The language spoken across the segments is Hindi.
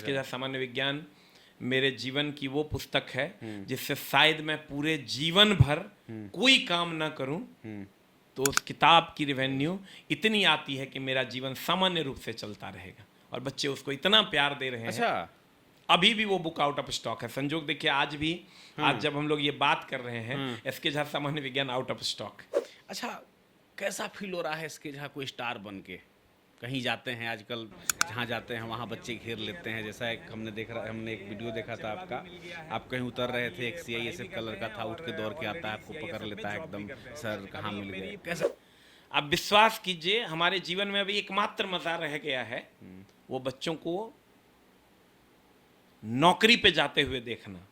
इसके साथ सामान्य विज्ञान मेरे जीवन की वो पुस्तक है जिससे शायद मैं पूरे जीवन भर कोई काम ना करूं तो उस किताब की रेवेन्यू इतनी आती है कि मेरा जीवन सामान्य रूप से चलता रहेगा, और बच्चे उसको इतना प्यार दे रहे हैं। अच्छा, अभी भी वो बुक आउट ऑफ स्टॉक है। संजोग देखिए, आज भी आज जब हम लोग ये बात कर रहे हैं एसके झा सामान्य विज्ञान आउट ऑफ स्टॉक। अच्छा, कैसा फील हो रहा है एसके झा कोई स्टार बन के? कहीं जाते हैं आजकल, जहाँ जाते हैं वहाँ बच्चे घेर लेते हैं। जैसा एक हमने एक वीडियो देखा था आपका, आप कहीं उतर रहे थे, एक CISF कलर का था, उठ के दौड़ के आता है, आपको पकड़ लेता है एकदम, सर कहाँ मिल गए, कैसा? आप विश्वास कीजिए, हमारे जीवन में अभी एकमात्र मजा रह गया है वो बच्चों को नौकरी पे जाते हुए देखना,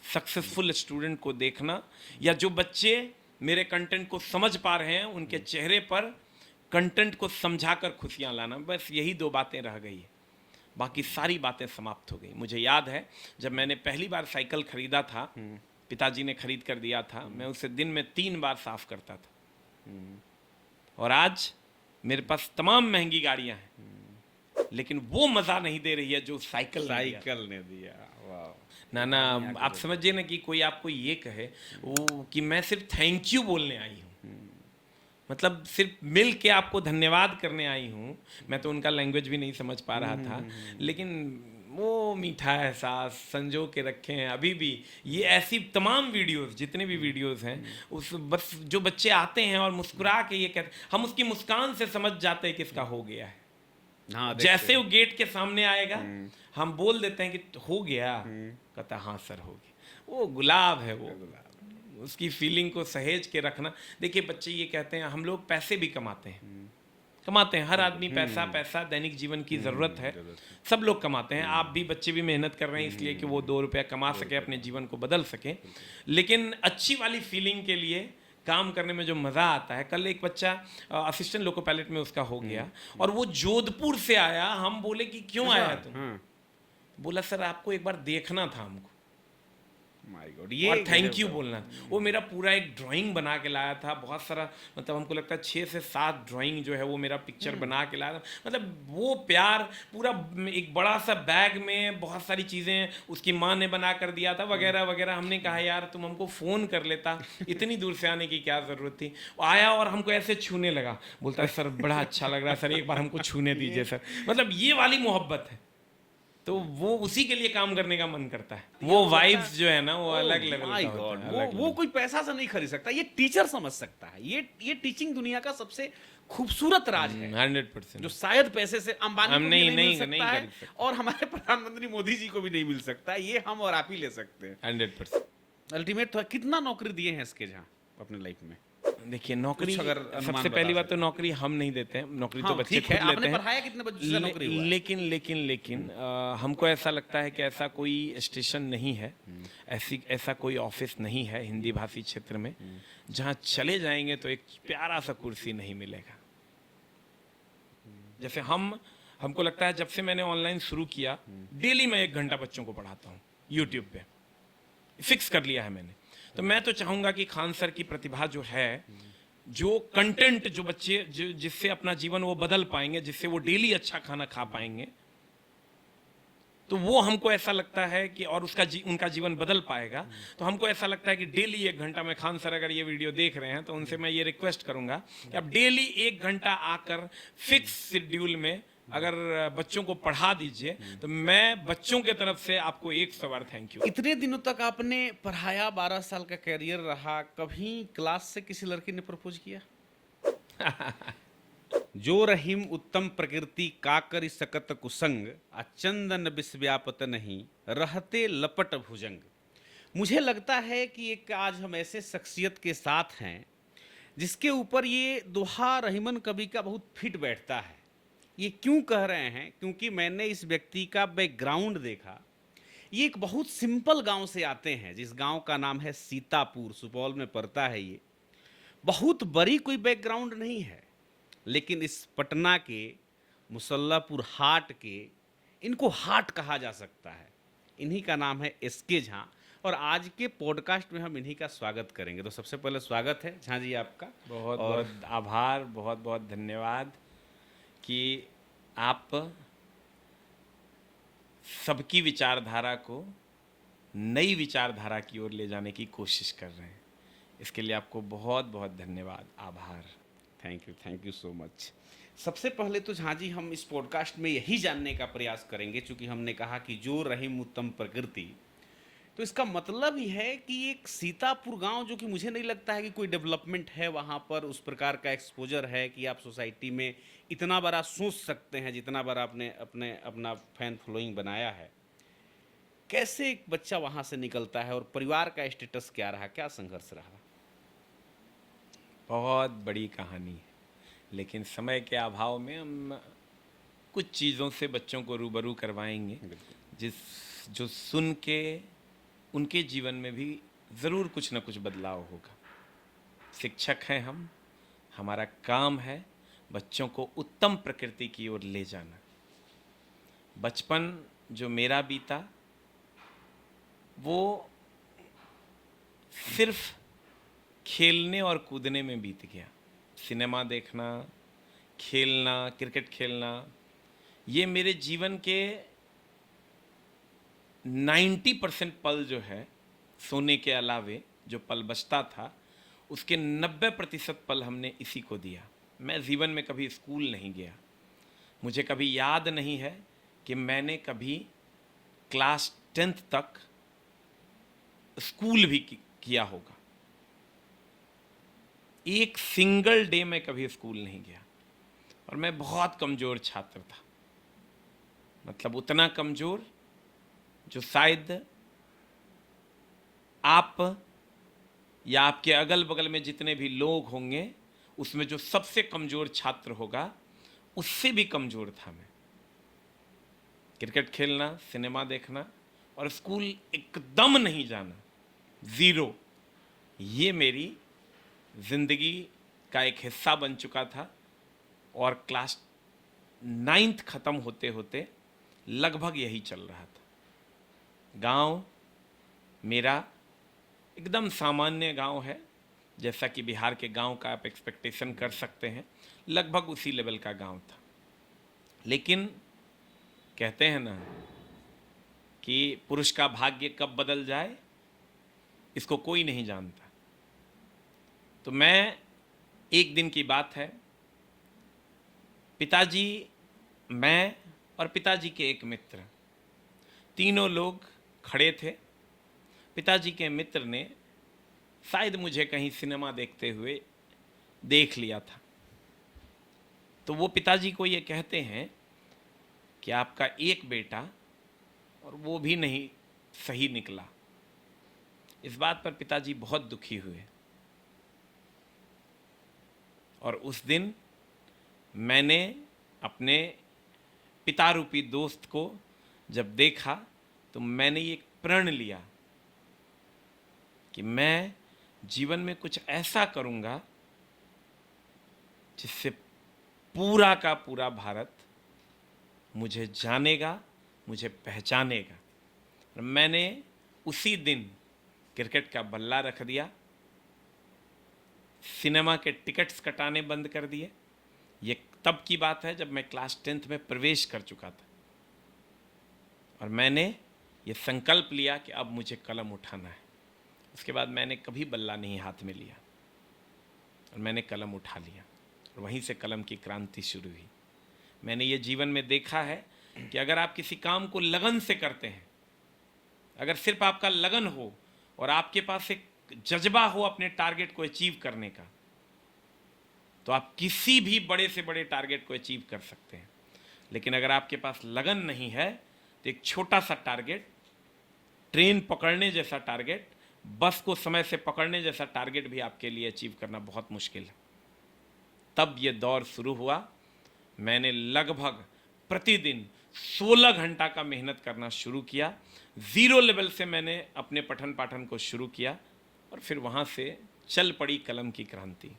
सक्सेसफुल स्टूडेंट को देखना, या जो बच्चे मेरे कंटेंट को समझ पा रहे हैं उनके चेहरे पर कंटेंट को समझाकर खुशियां लाना। बस यही 2 बातें रह गई है, बाकी सारी बातें समाप्त हो गई। मुझे याद है जब मैंने पहली बार साइकिल खरीदा था, पिताजी ने खरीद कर दिया था, मैं उसे दिन में 3 बार साफ करता था। और आज मेरे पास तमाम महंगी गाड़ियां हैं, लेकिन वो मजा नहीं दे रही है जो साइकिल ने दिया। वाह ना, आप समझिए ना कि कोई आपको ये कहे वो कि मैं सिर्फ थैंक यू बोलने आई हूँ, मतलब सिर्फ मिल के आपको धन्यवाद करने आई हूँ। मैं तो उनका लैंग्वेज भी नहीं समझ पा रहा था, लेकिन वो मीठा एहसास संजो के रखे हैं अभी भी। ये ऐसी तमाम वीडियोस, जितने भी वीडियोस हैं, उस बस जो बच्चे आते हैं और मुस्कुरा के ये कहते, हम उसकी मुस्कान से समझ जाते हैं कि इसका हो गया है। हाँ, जैसे वो गेट के सामने आएगा हम बोल देते हैं कि हो गया, कहता हाँ सर हो गया। वो गुलाब है, वो उसकी फीलिंग को सहेज के रखना। देखिए बच्चे ये कहते हैं हम लोग पैसे भी कमाते हैं, हर आदमी पैसा दैनिक जीवन की ज़रूरत है, सब लोग कमाते हैं। आप भी, बच्चे भी मेहनत कर रहे हैं इसलिए कि वो 2 रुपया कमा सके, अपने जीवन को बदल सके। लेकिन अच्छी वाली फीलिंग के लिए काम करने में जो मज़ा आता है, कल एक बच्चा असिस्टेंट लोको पायलट में उसका हो गया और वो जोधपुर से आया। हम बोले कि क्यों आया तुम? बोला सर आपको एक बार देखना था हमको, माय गॉड, और थैंक यू बोलना। वो मेरा पूरा एक ड्राइंग बना के लाया था, बहुत सारा, मतलब हमको लगता है 6 से 7 ड्राइंग जो है वो मेरा पिक्चर बना के लाया था। मतलब वो प्यार पूरा एक बड़ा सा बैग में बहुत सारी चीज़ें उसकी माँ ने बना कर दिया था, वगैरह वगैरह। हमने कहा यार तुम हमको फ़ोन कर लेता, इतनी दूर से आने की क्या ज़रूरत थी। आया और हमको ऐसे छूने लगा, बोलता है सर बड़ा अच्छा लग रहा है सर, एक बार हमको छूने दीजिए सर। मतलब ये वाली मोहब्बत है, तो वो उसी के लिए काम करने का मन करता है। वो वाइब्स जो है ना वो अलग लेवल का होता है। वो कोई पैसा से नहीं खरीद सकता, ये टीचर समझ सकता है। ये टीचिंग दुनिया का सबसे खूबसूरत राज है, 100%, जो शायद पैसे से अंबानी को भी नहीं मिल सकता है, सकते। और हमारे प्रधानमंत्री मोदी जी को भी नहीं मिल सकता है। ये हम और आप ही ले सकते हैं 100%। अल्टीमेट। तो कितना नौकरी दिए हैं इसके जहाँ अपने लाइफ में? देखिए नौकरी, अगर सबसे पहली बात तो नौकरी हम नहीं देते हैं, नौकरी तो बच्चे खुद लेते आपने हैं। पढ़ाया कितने बच्चों से नौकरी हुआ है? लेकिन हमको ऐसा लगता है कि ऐसा कोई स्टेशन नहीं है, ऐसा कोई ऑफिस नहीं है हिंदी भाषी क्षेत्र में जहाँ चले जाएंगे तो एक प्यारा सा कुर्सी नहीं मिलेगा। जैसे हमको लगता है जब से मैंने ऑनलाइन शुरू किया, डेली मैं 1 घंटा बच्चों को पढ़ाता हूँ यूट्यूब पे, फिक्स कर लिया है मैंने। तो मैं तो चाहूंगा कि खान सर की प्रतिभा जो है, जो कंटेंट जो बच्चे जिससे अपना जीवन वो बदल पाएंगे, जिससे वो डेली अच्छा खाना खा पाएंगे, तो वो हमको ऐसा लगता है कि, और उनका जीवन बदल पाएगा। तो हमको ऐसा लगता है कि डेली 1 घंटा में, खान सर अगर ये वीडियो देख रहे हैं तो उनसे मैं ये रिक्वेस्ट करूंगा कि आप डेली 1 घंटा आकर फिक्स शेड्यूल में अगर बच्चों को पढ़ा दीजिए, तो मैं बच्चों के तरफ से आपको 100 बार थैंक यू। इतने दिनों तक आपने पढ़ाया, 12 साल का कैरियर रहा, कभी क्लास से किसी लड़की ने प्रपोज किया? जो रहीम उत्तम प्रकृति काकर सकत कुसंग, चंदन विश्व्यापत नहीं रहते लपट भुजंग। मुझे लगता है कि एक आज हम ऐसे शख्सियत के साथ हैं जिसके ऊपर ये दोहा रहीमन कवि का बहुत फिट बैठता है। ये क्यों कह रहे हैं? क्योंकि मैंने इस व्यक्ति का बैकग्राउंड देखा। ये एक बहुत सिंपल गांव से आते हैं, जिस गांव का नाम है सीतापुर, सुपौल में पड़ता है। ये बहुत बड़ी कोई बैकग्राउंड नहीं है, लेकिन इस पटना के मुसल्लापुर हाट के, इनको हाट कहा जा सकता है। इन्हीं का नाम है एसके झा, और आज के पॉडकास्ट में हम इन्हीं का स्वागत करेंगे। तो सबसे पहले स्वागत है झा जी आपका। बहुत बहुत आभार, बहुत बहुत धन्यवाद कि आप सबकी विचारधारा को नई विचारधारा की ओर ले जाने की कोशिश कर रहे हैं। इसके लिए आपको बहुत बहुत धन्यवाद, आभार। Thank you so much. सबसे पहले तो झाँ जी हम इस पॉडकास्ट में यही जानने का प्रयास करेंगे, चूंकि हमने कहा कि जो रहीम उत्तम प्रकृति, तो इसका मतलब ही है कि एक सीतापुर गांव, जो कि मुझे नहीं लगता है कि कोई डेवलपमेंट है वहाँ पर, उस प्रकार का एक्सपोजर है कि आप सोसाइटी में इतना बड़ा सोच सकते हैं जितना बड़ा आपने अपना फैन फॉलोइंग बनाया है। कैसे एक बच्चा वहाँ से निकलता है और परिवार का स्टेटस क्या रहा, क्या संघर्ष रहा? बहुत बड़ी कहानी है, लेकिन समय के अभाव में हम कुछ चीज़ों से बच्चों को रूबरू करवाएंगे जो सुन के उनके जीवन में भी ज़रूर कुछ न कुछ बदलाव होगा। शिक्षक हैं हम, हमारा काम है बच्चों को उत्तम प्रकृति की ओर ले जाना। बचपन जो मेरा बीता वो सिर्फ खेलने और कूदने में बीत गया। सिनेमा देखना, खेलना, क्रिकेट खेलना, ये मेरे जीवन के 90% पल जो है, सोने के अलावे जो पल बचता था उसके 90% पल हमने इसी को दिया। मैं जीवन में कभी स्कूल नहीं गया। मुझे कभी याद नहीं है कि मैंने कभी क्लास 10th तक स्कूल भी किया होगा। एक सिंगल डे में कभी स्कूल नहीं गया, और मैं बहुत कमज़ोर छात्र था। मतलब उतना कमज़ोर जो शायद आप या आपके अगल बगल में जितने भी लोग होंगे उसमें जो सबसे कमज़ोर छात्र होगा उससे भी कमज़ोर था मैं। क्रिकेट खेलना, सिनेमा देखना और स्कूल एकदम नहीं जाना, ज़ीरो, ये मेरी ज़िंदगी का एक हिस्सा बन चुका था। और क्लास 9th ख़त्म होते होते लगभग यही चल रहा था। गांव मेरा एकदम सामान्य गांव है, जैसा कि बिहार के गांव का आप एक्सपेक्टेशन कर सकते हैं, लगभग उसी लेवल का गांव था। लेकिन कहते हैं ना कि पुरुष का भाग्य कब बदल जाए इसको कोई नहीं जानता। तो मैं, एक दिन की बात है, पिताजी, मैं और पिताजी के एक मित्र, तीनों लोग खड़े थे। पिताजी के मित्र ने शायद मुझे कहीं सिनेमा देखते हुए देख लिया था, तो वो पिताजी को ये कहते हैं कि आपका एक बेटा, और वो भी नहीं सही निकला। इस बात पर पिताजी बहुत दुखी हुए, और उस दिन मैंने अपने पिता रूपी दोस्त को जब देखा तो मैंने ये प्रण लिया कि मैं जीवन में कुछ ऐसा करूंगा जिससे पूरा का पूरा भारत मुझे जानेगा, मुझे पहचानेगा। और मैंने उसी दिन क्रिकेट का बल्ला रख दिया, सिनेमा के टिकट्स कटाने बंद कर दिए। ये तब की बात है जब मैं क्लास 10th में प्रवेश कर चुका था, और मैंने ये संकल्प लिया कि अब मुझे कलम उठाना है। उसके बाद मैंने कभी बल्ला नहीं हाथ में लिया, और मैंने कलम उठा लिया, और वहीं से कलम की क्रांति शुरू हुई। मैंने ये जीवन में देखा है कि अगर आप किसी काम को लगन से करते हैं, अगर सिर्फ आपका लगन हो और आपके पास एक जज्बा हो अपने टारगेट को अचीव करने का, तो आप किसी भी बड़े से बड़े टारगेट को अचीव कर सकते हैं। लेकिन अगर आपके पास लगन नहीं है तो एक छोटा सा टारगेट, ट्रेन पकड़ने जैसा टारगेट, बस को समय से पकड़ने जैसा टारगेट भी आपके लिए अचीव करना बहुत मुश्किल है। तब ये दौर शुरू हुआ। मैंने लगभग प्रतिदिन 16 घंटा का मेहनत करना शुरू किया। ज़ीरो लेवल से मैंने अपने पठन पाठन को शुरू किया, और फिर वहाँ से चल पड़ी कलम की क्रांति,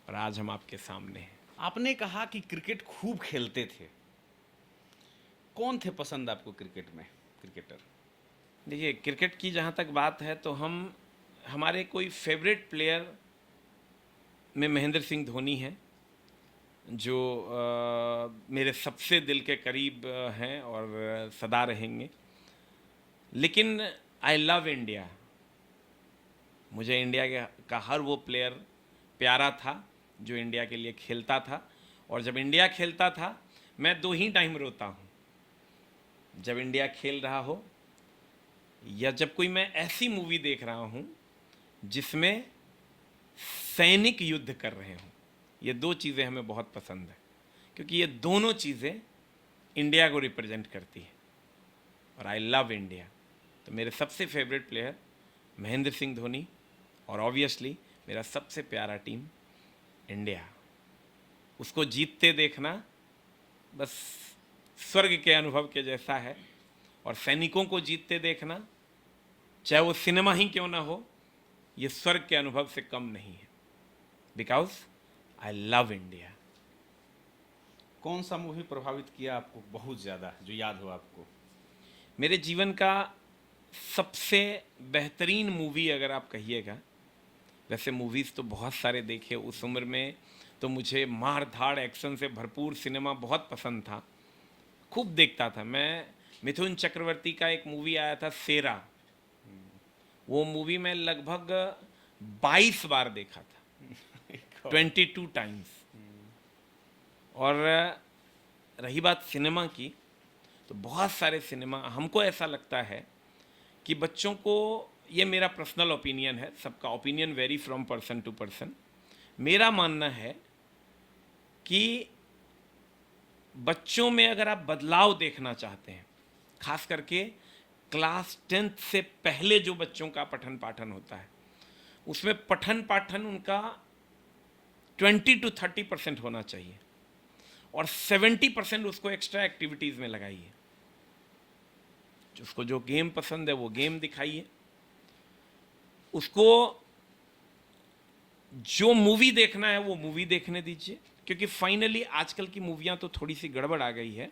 और आज हम आपके सामने हैं। आपने कहा कि क्रिकेट खूब खेलते थे। कौन थे पसंद आपको क्रिकेट में, क्रिकेटर? देखिए, क्रिकेट की जहाँ तक बात है तो हमारे कोई फेवरेट प्लेयर में महेंद्र सिंह धोनी हैं, जो मेरे सबसे दिल के करीब हैं और सदा रहेंगे। लेकिन आई लव इंडिया। मुझे इंडिया का हर वो प्लेयर प्यारा था जो इंडिया के लिए खेलता था, और जब इंडिया खेलता था मैं 2 ही टाइम रोता हूँ, जब इंडिया खेल रहा हो या जब कोई मैं ऐसी मूवी देख रहा हूँ जिसमें सैनिक युद्ध कर रहे हों। ये 2 चीज़ें हमें बहुत पसंद है, क्योंकि ये दोनों चीज़ें इंडिया को रिप्रेजेंट करती है, और आई लव इंडिया। तो मेरे सबसे फेवरेट प्लेयर महेंद्र सिंह धोनी, और ऑब्वियसली मेरा सबसे प्यारा टीम इंडिया। उसको जीतते देखना बस स्वर्ग के अनुभव के जैसा है, और सैनिकों को जीतते देखना, चाहे वो सिनेमा ही क्यों ना हो, ये स्वर्ग के अनुभव से कम नहीं है, बिकॉज आई लव इंडिया। कौन सा मूवी प्रभावित किया आपको बहुत ज़्यादा, जो याद हो आपको? मेरे जीवन का सबसे बेहतरीन मूवी अगर आप कहिएगा, वैसे मूवीज़ तो बहुत सारे देखे उस उम्र में, तो मुझे मार धाड़ एक्शन से भरपूर सिनेमा बहुत पसंद था, खूब देखता था मैं। मिथुन चक्रवर्ती का एक मूवी आया था सेरा, वो मूवी मैं लगभग 22 बार देखा था, 22 टाइम्स। और रही बात सिनेमा की, तो बहुत सारे सिनेमा, हमको ऐसा लगता है कि बच्चों को, ये मेरा पर्सनल ओपिनियन है, सबका opinion vary from person to person, मेरा मानना है कि बच्चों में अगर आप बदलाव देखना चाहते हैं, खास करके क्लास 10th से पहले जो बच्चों का पठन पाठन होता है, उसमें पठन पाठन उनका 20 to 30% होना चाहिए, और 70% उसको एक्स्ट्रा एक्टिविटीज़ में लगाइए। उसको जो गेम पसंद है वो गेम दिखाइए, उसको जो मूवी देखना है वो मूवी देखने दीजिए, क्योंकि फाइनली आजकल की मूवियाँ तो थोड़ी सी गड़बड़ आ गई है,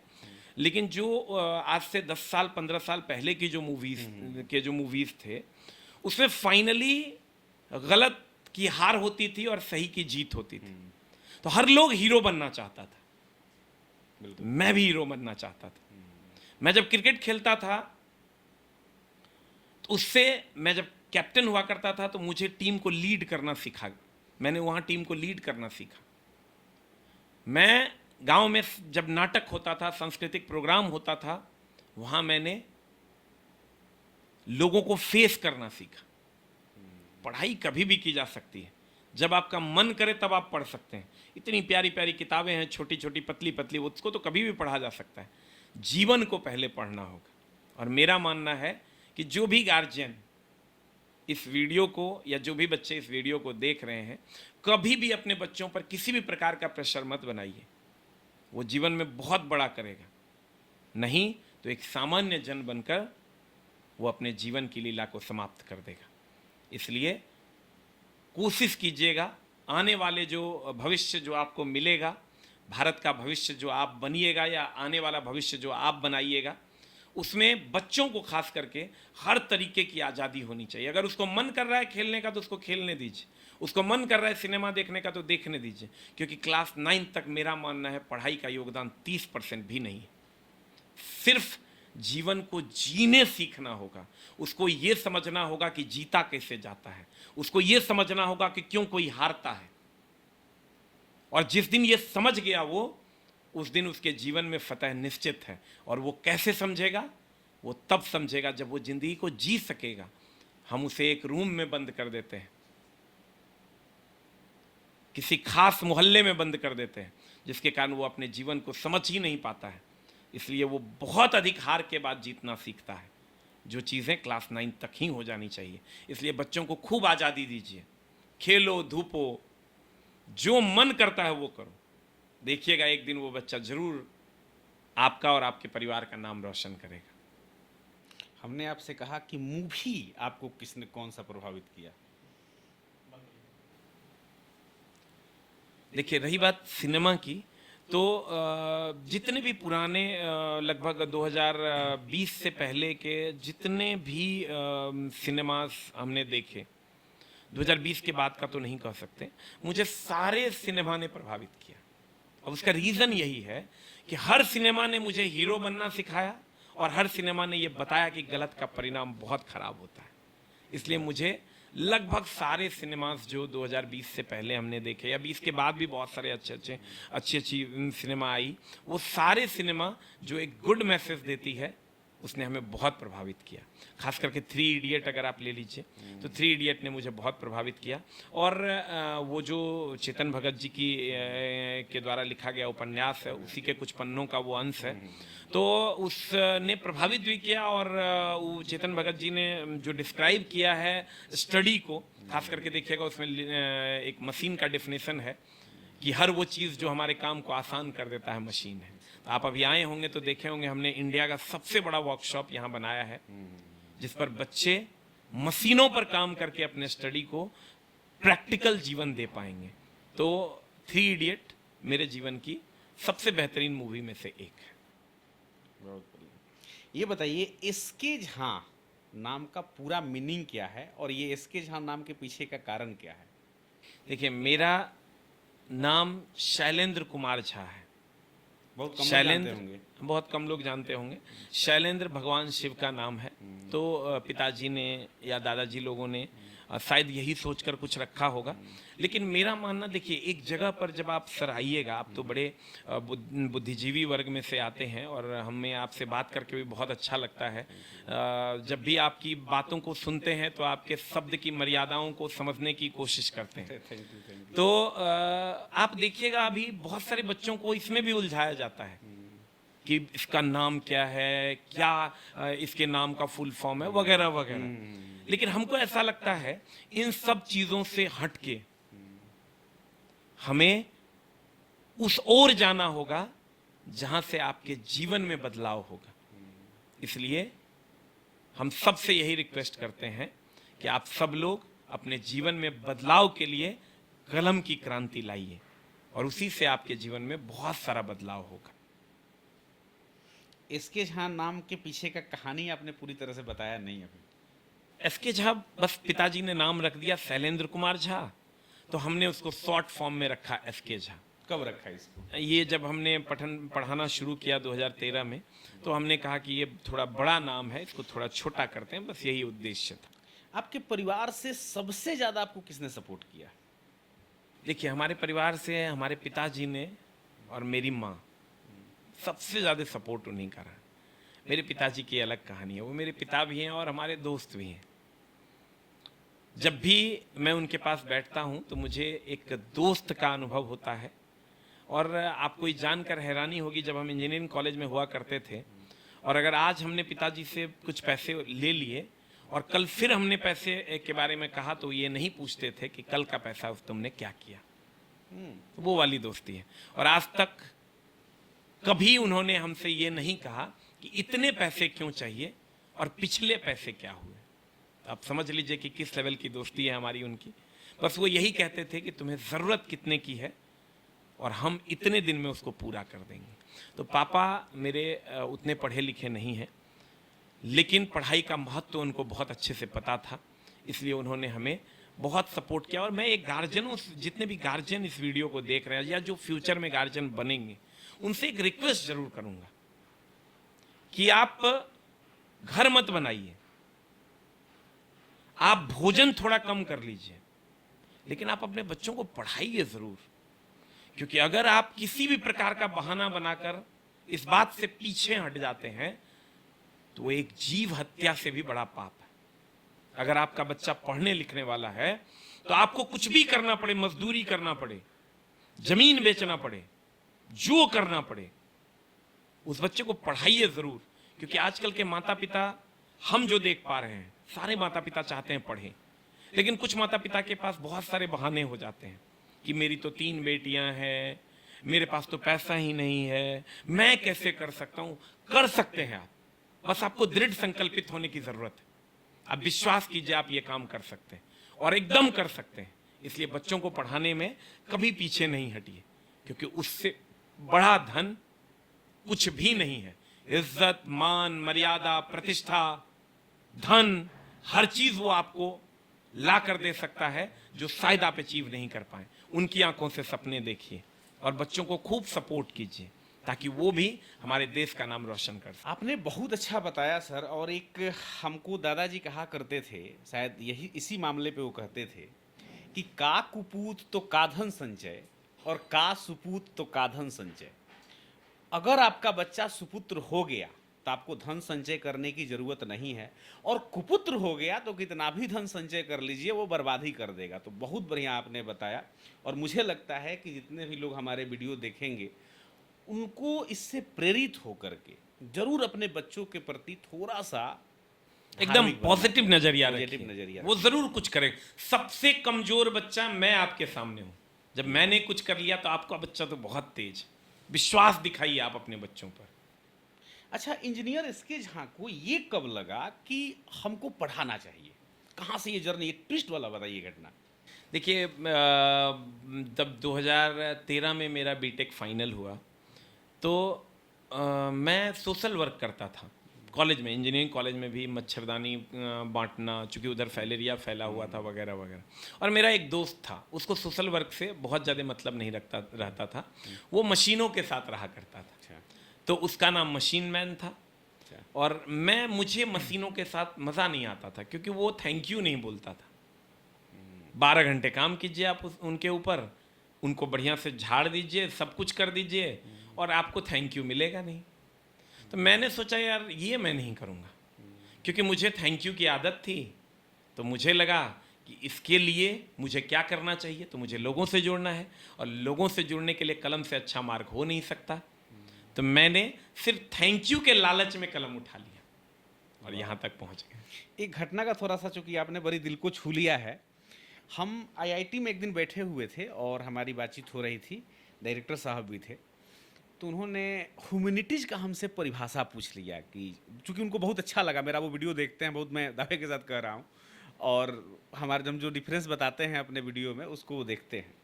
लेकिन जो आज से 10 साल 15 साल पहले की जो मूवीज़ थे, उसमें फाइनली गलत की हार होती थी और सही की जीत होती थी। तो हर लोग हीरो बनना चाहता था, मैं भी हीरो बनना चाहता था। मैं जब क्रिकेट खेलता था, तो उससे मैं जब कैप्टन हुआ करता था, तो मुझे टीम को लीड करना सीखा, मैंने वहाँ टीम को लीड करना सीखा। मैं गांव में जब नाटक होता था, सांस्कृतिक प्रोग्राम होता था, वहाँ मैंने लोगों को फेस करना सीखा। पढ़ाई कभी भी की जा सकती है, जब आपका मन करे तब आप पढ़ सकते हैं। इतनी प्यारी प्यारी किताबें हैं, छोटी छोटी पतली पतली, उसको तो कभी भी पढ़ा जा सकता है। जीवन को पहले पढ़ना होगा। और मेरा मानना है कि जो भी गार्जियन इस वीडियो को, या जो भी बच्चे इस वीडियो को देख रहे हैं, कभी भी अपने बच्चों पर किसी भी प्रकार का प्रेशर मत बनाइए। वो जीवन में बहुत बड़ा करेगा, नहीं तो एक सामान्य जन बनकर वो अपने जीवन की लीला को समाप्त कर देगा। इसलिए कोशिश कीजिएगा, आने वाले जो भविष्य जो आपको मिलेगा, भारत का भविष्य जो आप बनिएगा, या आने वाला भविष्य जो आप बनाइएगा, उसमें बच्चों को खास करके हर तरीके की आज़ादी होनी चाहिए। अगर उसको मन कर रहा है खेलने का तो उसको खेलने दीजिए, उसको मन कर रहा है सिनेमा देखने का तो देखने दीजिए, क्योंकि क्लास 9 तक मेरा मानना है पढ़ाई का योगदान 30% भी नहीं है। सिर्फ जीवन को जीने सीखना होगा, उसको ये समझना होगा कि जीता कैसे जाता है, उसको ये समझना होगा कि क्यों कोई हारता है। और जिस दिन ये समझ गया वो, उस दिन उसके जीवन में फतह निश्चित है। और वो कैसे समझेगा? वो तब समझेगा जब वो जिंदगी को जी सकेगा। हम उसे एक रूम में बंद कर देते हैं, किसी खास मोहल्ले में बंद कर देते हैं, जिसके कारण वो अपने जीवन को समझ ही नहीं पाता है। इसलिए वो बहुत अधिक हार के बाद जीतना सीखता है, जो चीज़ें क्लास 9 तक ही हो जानी चाहिए। इसलिए बच्चों को खूब आज़ादी दीजिए, खेलो धूपो, जो मन करता है वो करो। देखिएगा एक दिन वो बच्चा जरूर आपका और आपके परिवार का नाम रोशन करेगा। हमने आपसे कहा कि मूवी आपको किसने, कौन सा प्रभावित किया? देखिए, रही बात सिनेमा की, तो जितने भी पुराने लगभग 2020 से पहले के जितने भी सिनेमास हमने देखे, 2020 के बाद का तो नहीं कह सकते, मुझे सारे सिनेमा ने प्रभावित किया। अब उसका रीज़न यही है कि हर सिनेमा ने मुझे हीरो बनना सिखाया, और हर सिनेमा ने ये बताया कि गलत का परिणाम बहुत खराब होता है। इसलिए मुझे लगभग सारे सिनेमास जो 2020 से पहले हमने देखे या 20 के बाद भी बहुत सारे अच्छी सिनेमा आई, वो सारे सिनेमा जो एक गुड मैसेज देती है उसने हमें बहुत प्रभावित किया। खास करके 3 इडियट अगर आप ले लीजिए तो 3 इडियट ने मुझे बहुत प्रभावित किया। और वो जो चेतन भगत जी की के द्वारा लिखा गया उपन्यास है, उसी के कुछ पन्नों का वो अंश है, तो उसने प्रभावित भी किया। और वो चेतन भगत जी ने जो डिस्क्राइब किया है स्टडी को, खास करके देखिएगा उसमें एक मशीन का डेफिनेशन है कि हर वो चीज़ जो हमारे काम को आसान कर देता है मशीन है। तो आप अभी आए होंगे तो देखे होंगे हमने इंडिया का सबसे बड़ा वर्कशॉप यहाँ बनाया है, जिस पर बच्चे मशीनों पर काम करके अपने स्टडी को प्रैक्टिकल जीवन दे पाएंगे। तो 3 इडियट मेरे जीवन की सबसे बेहतरीन मूवी में से एक है। बहुत बढ़िया। ये बताइए, एसके झा नाम का पूरा मीनिंग क्या है और ये एसके झा नाम के पीछे का कारण क्या है? देखिए, मेरा नाम शैलेंद्र कुमार झा है। बहुत कम लोग शैलेंद्र, जानते होंगे। बहुत कम लोग जानते होंगे। शैलेंद्र भगवान शिव का नाम है। तो पिताजी ने या दादाजी लोगों ने शायद यही सोचकर कुछ रखा होगा। लेकिन मेरा मानना, देखिए, एक जगह पर जब आप सर आइएगा, आप तो बड़े बुद्धिजीवी वर्ग में से आते हैं और हमें आपसे बात करके भी बहुत अच्छा लगता है। जब भी आपकी बातों को सुनते हैं तो आपके शब्द की मर्यादाओं को समझने की कोशिश करते हैं। Thank you. तो आप देखिएगा, अभी बहुत सारे बच्चों को इसमें भी उलझाया जाता है कि इसका नाम क्या है, क्या इसके नाम का फुल फॉर्म है, वगैरह वगैरह। लेकिन हमको ऐसा लगता है इन सब चीजों से हटके हमें उस ओर जाना होगा जहां से आपके जीवन में बदलाव होगा। इसलिए हम सबसे यही रिक्वेस्ट करते हैं कि आप सब लोग अपने जीवन में बदलाव के लिए कलम की क्रांति लाइए और उसी से आपके जीवन में बहुत सारा बदलाव होगा। एसके झा नाम के पीछे का कहानी आपने पूरी तरह से बताया नहीं अभी। एसके झा बस पिताजी ने नाम रख दिया शैलेंद्र कुमार झा, तो हमने उसको शॉर्ट फॉर्म में रखा एसके झा। कब रखा इसको? ये जब हमने पढ़ाना शुरू किया 2013 में, तो हमने कहा कि ये थोड़ा बड़ा नाम है, इसको थोड़ा छोटा करते हैं, बस यही उद्देश्य था। आपके परिवार से सबसे ज्यादा आपको किसने सपोर्ट किया? देखिए, हमारे परिवार से हमारे पिताजी ने और मेरी माँ, सबसे ज़्यादा सपोर्ट उन्हीं का रहा। मेरे पिताजी की अलग कहानी है, वो मेरे पिता भी हैं और हमारे दोस्त भी हैं। जब भी मैं उनके पास बैठता हूँ तो मुझे एक दोस्त का अनुभव होता है। और आपको ये जानकर हैरानी होगी, जब हम इंजीनियरिंग कॉलेज में हुआ करते थे और अगर आज हमने पिताजी से कुछ पैसे ले लिए और कल फिर हमने पैसे के बारे में कहा, तो ये नहीं पूछते थे कि कल का पैसा तुमने क्या किया। तो वो वाली दोस्ती है। और आज तक कभी उन्होंने हमसे ये नहीं कहा कि इतने पैसे क्यों चाहिए और पिछले पैसे क्या हुए। तो आप समझ लीजिए कि किस लेवल की दोस्ती है हमारी उनकी। बस वो यही कहते थे कि तुम्हें ज़रूरत कितने की है और हम इतने दिन में उसको पूरा कर देंगे। तो पापा मेरे उतने पढ़े लिखे नहीं हैं, लेकिन पढ़ाई का महत्व तो उनको बहुत अच्छे से पता था, इसलिए उन्होंने हमें बहुत सपोर्ट किया। और मैं एक गार्जियनों, जितने भी गार्जियन इस वीडियो को देख रहे हैं या जो फ्यूचर में गार्जियन बनेंगे, उनसे एक रिक्वेस्ट जरूर करूंगा कि आप घर मत बनाइए, आप भोजन थोड़ा कम कर लीजिए, लेकिन आप अपने बच्चों को पढ़ाइए जरूर। क्योंकि अगर आप किसी भी प्रकार का बहाना बनाकर इस बात से पीछे हट जाते हैं तो वो एक जीव हत्या से भी बड़ा पाप है। अगर आपका बच्चा पढ़ने लिखने वाला है तो आपको कुछ भी करना पड़े, मजदूरी करना पड़े, जमीन बेचना पड़े, जो करना पड़े, उस बच्चे को पढ़ाइए जरूर। क्योंकि आजकल के माता पिता, हम जो देख पा रहे हैं, सारे माता पिता चाहते हैं पढ़ें, लेकिन कुछ माता पिता के पास बहुत सारे बहाने हो जाते हैं कि मेरी तो 3 बेटियां हैं, मेरे पास तो पैसा ही नहीं है, मैं कैसे कर सकता हूं। कर सकते हैं आप, बस आपको दृढ़ संकल्पित होने की जरूरत है। आप विश्वास कीजिए, आप ये काम कर सकते हैं और एकदम कर सकते हैं। इसलिए बच्चों को पढ़ाने में कभी पीछे नहीं हटिए, क्योंकि उससे बड़ा धन कुछ भी नहीं है। इज्जत, मान, मर्यादा, प्रतिष्ठा, धन, हर चीज वो आपको ला कर दे सकता है जो शायद आप अचीव नहीं कर पाए। उनकी आंखों से सपने देखिए और बच्चों को खूब सपोर्ट कीजिए ताकि वो भी हमारे देश का नाम रोशन कर सके। आपने बहुत अच्छा बताया सर। और एक हमको दादाजी कहा करते थे, शायद यही इसी मामले पे वो कहते थे कि का कुपूत तो का धन संचय और का सुपूत तो का धन संचय। अगर आपका बच्चा सुपुत्र हो गया तो आपको धन संचय करने की जरूरत नहीं है, और कुपुत्र हो गया तो कितना भी धन संचय कर लीजिए वो बर्बाद ही कर देगा। तो बहुत बढ़िया आपने बताया, और मुझे लगता है कि जितने भी लोग हमारे वीडियो देखेंगे उनको इससे प्रेरित होकर के जरूर अपने बच्चों के प्रति थोड़ा सा एकदम धार्मिक बनना पॉजिटिव चाहिए, नजरिया पॉजिटिव रखिए, नजरिया वो जरूर कुछ करे। सबसे कमजोर बच्चा मैं आपके सामने हूं, जब मैंने कुछ कर लिया तो आपका बच्चा तो बहुत तेज। विश्वास दिखाइए आप अपने बच्चों पर। अच्छा, इंजीनियर इसके झांको ये कब लगा कि हमको पढ़ाना चाहिए? कहाँ से ये जर्नी, एक ट्विस्ट वाला बताइए घटना। देखिए, जब 2013 में मेरा बीटेक फाइनल हुआ तो मैं सोशल वर्क करता था कॉलेज में, इंजीनियरिंग कॉलेज में भी, मच्छरदानी बांटना, चूँकि उधर फैलेरिया फैला हुआ था वगैरह वगैरह। और मेरा एक दोस्त था, उसको सोशल वर्क से बहुत ज़्यादा मतलब नहीं रहता था, वो मशीनों के साथ रहा करता था। अच्छा, तो उसका नाम मशीन मैन था। अच्छा। और मुझे मशीनों के साथ मज़ा नहीं आता था, क्योंकि वो थैंक यू नहीं बोलता था। 12 घंटे काम कीजिए आप उनके ऊपर, उनको बढ़िया से झाड़ दीजिए, सब कुछ कर दीजिए, और आपको थैंक यू मिलेगा नहीं। तो मैंने सोचा यार ये मैं नहीं करूँगा, क्योंकि मुझे थैंक यू की आदत थी। तो मुझे लगा कि इसके लिए मुझे क्या करना चाहिए, तो मुझे लोगों से जुड़ना है, और लोगों से जुड़ने के लिए कलम से अच्छा मार्ग हो नहीं सकता। तो मैंने सिर्फ थैंक यू के लालच में कलम उठा लिया और यहाँ तक पहुँच गए। एक घटना का थोड़ा सा, चूंकि आपने बड़ी दिल को छू लिया है, हम आईआईटी में एक दिन बैठे हुए थे और हमारी बातचीत हो रही थी, डायरेक्टर साहब भी थे। तो उन्होंने ह्यूमैनिटीज का हमसे परिभाषा पूछ लिया कि चूंकि उनको बहुत अच्छा लगा, मेरा वो वीडियो देखते हैं, बहुत मैं दावे के साथ कह रहा हूँ, और हमारे हम जो डिफरेंस बताते हैं अपने वीडियो में उसको वो देखते हैं।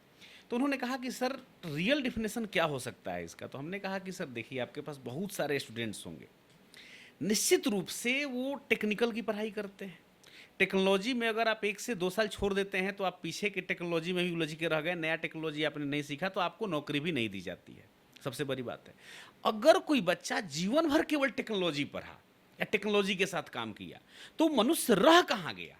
तो उन्होंने कहा कि सर रियल डिफिनेशन क्या हो सकता है इसका? तो हमने कहा कि सर देखिए, आपके पास बहुत सारे स्टूडेंट्स होंगे, निश्चित रूप से वो टेक्निकल की पढ़ाई करते हैं। टेक्नोलॉजी में अगर आप 1 से 2 साल छोड़ देते हैं तो आप पीछे के टेक्नोलॉजी में भी उलझ के रह गए, नया टेक्नोलॉजी आपने नहीं सीखा तो आपको नौकरी भी नहीं दी जाती है। सबसे बड़ी बात है, अगर कोई बच्चा जीवन भर केवल टेक्नोलॉजी पढ़ा या टेक्नोलॉजी के साथ काम किया तो मनुष्य रह कहाँ गया?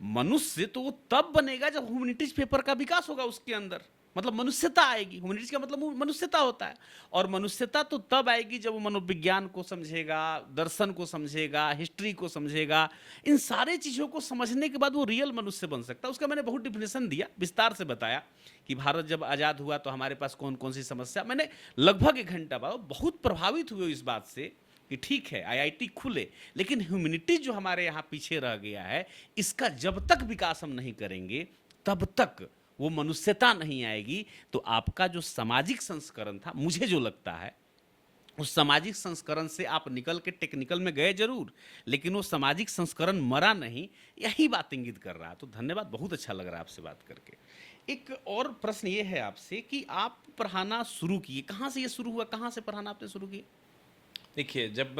मनुष्य तो वो तब बनेगा जब ह्यूमैनिटीज पेपर का विकास होगा उसके अंदर, मतलब मनुष्यता आएगी। ह्यूमैनिटीज का मतलब मनुष्यता होता है, और मनुष्यता तो तब आएगी जब वो मनोविज्ञान को समझेगा, दर्शन को समझेगा, हिस्ट्री को समझेगा। इन सारे चीज़ों को समझने के बाद वो रियल मनुष्य बन सकता है। उसका मैंने बहुत डिफिनेशन दिया, विस्तार से बताया कि भारत जब आज़ाद हुआ तो हमारे पास कौन कौन सी समस्या। मैंने लगभग 1 घंटा बाद बहुत प्रभावित हुए इस बात से कि ठीक है आईआईटी खुले, लेकिन ह्यूमैनिटीज जो हमारे यहाँ पीछे रह गया है, इसका जब तक विकास हम नहीं करेंगे तब तक वो मनुष्यता नहीं आएगी। तो आपका जो सामाजिक संस्करण था, मुझे जो लगता है उस सामाजिक संस्करण से आप निकल के टेक्निकल में गए जरूर, लेकिन वो सामाजिक संस्करण मरा नहीं, यही बात इंगित कर रहा है। तो धन्यवाद, बहुत अच्छा लग रहा है आपसे बात करके। एक और प्रश्न ये है आपसे कि आप पढ़ाना शुरू किए, कहाँ से ये शुरू हुआ, कहाँ से पढ़ाना आपने शुरू किया? देखिए, जब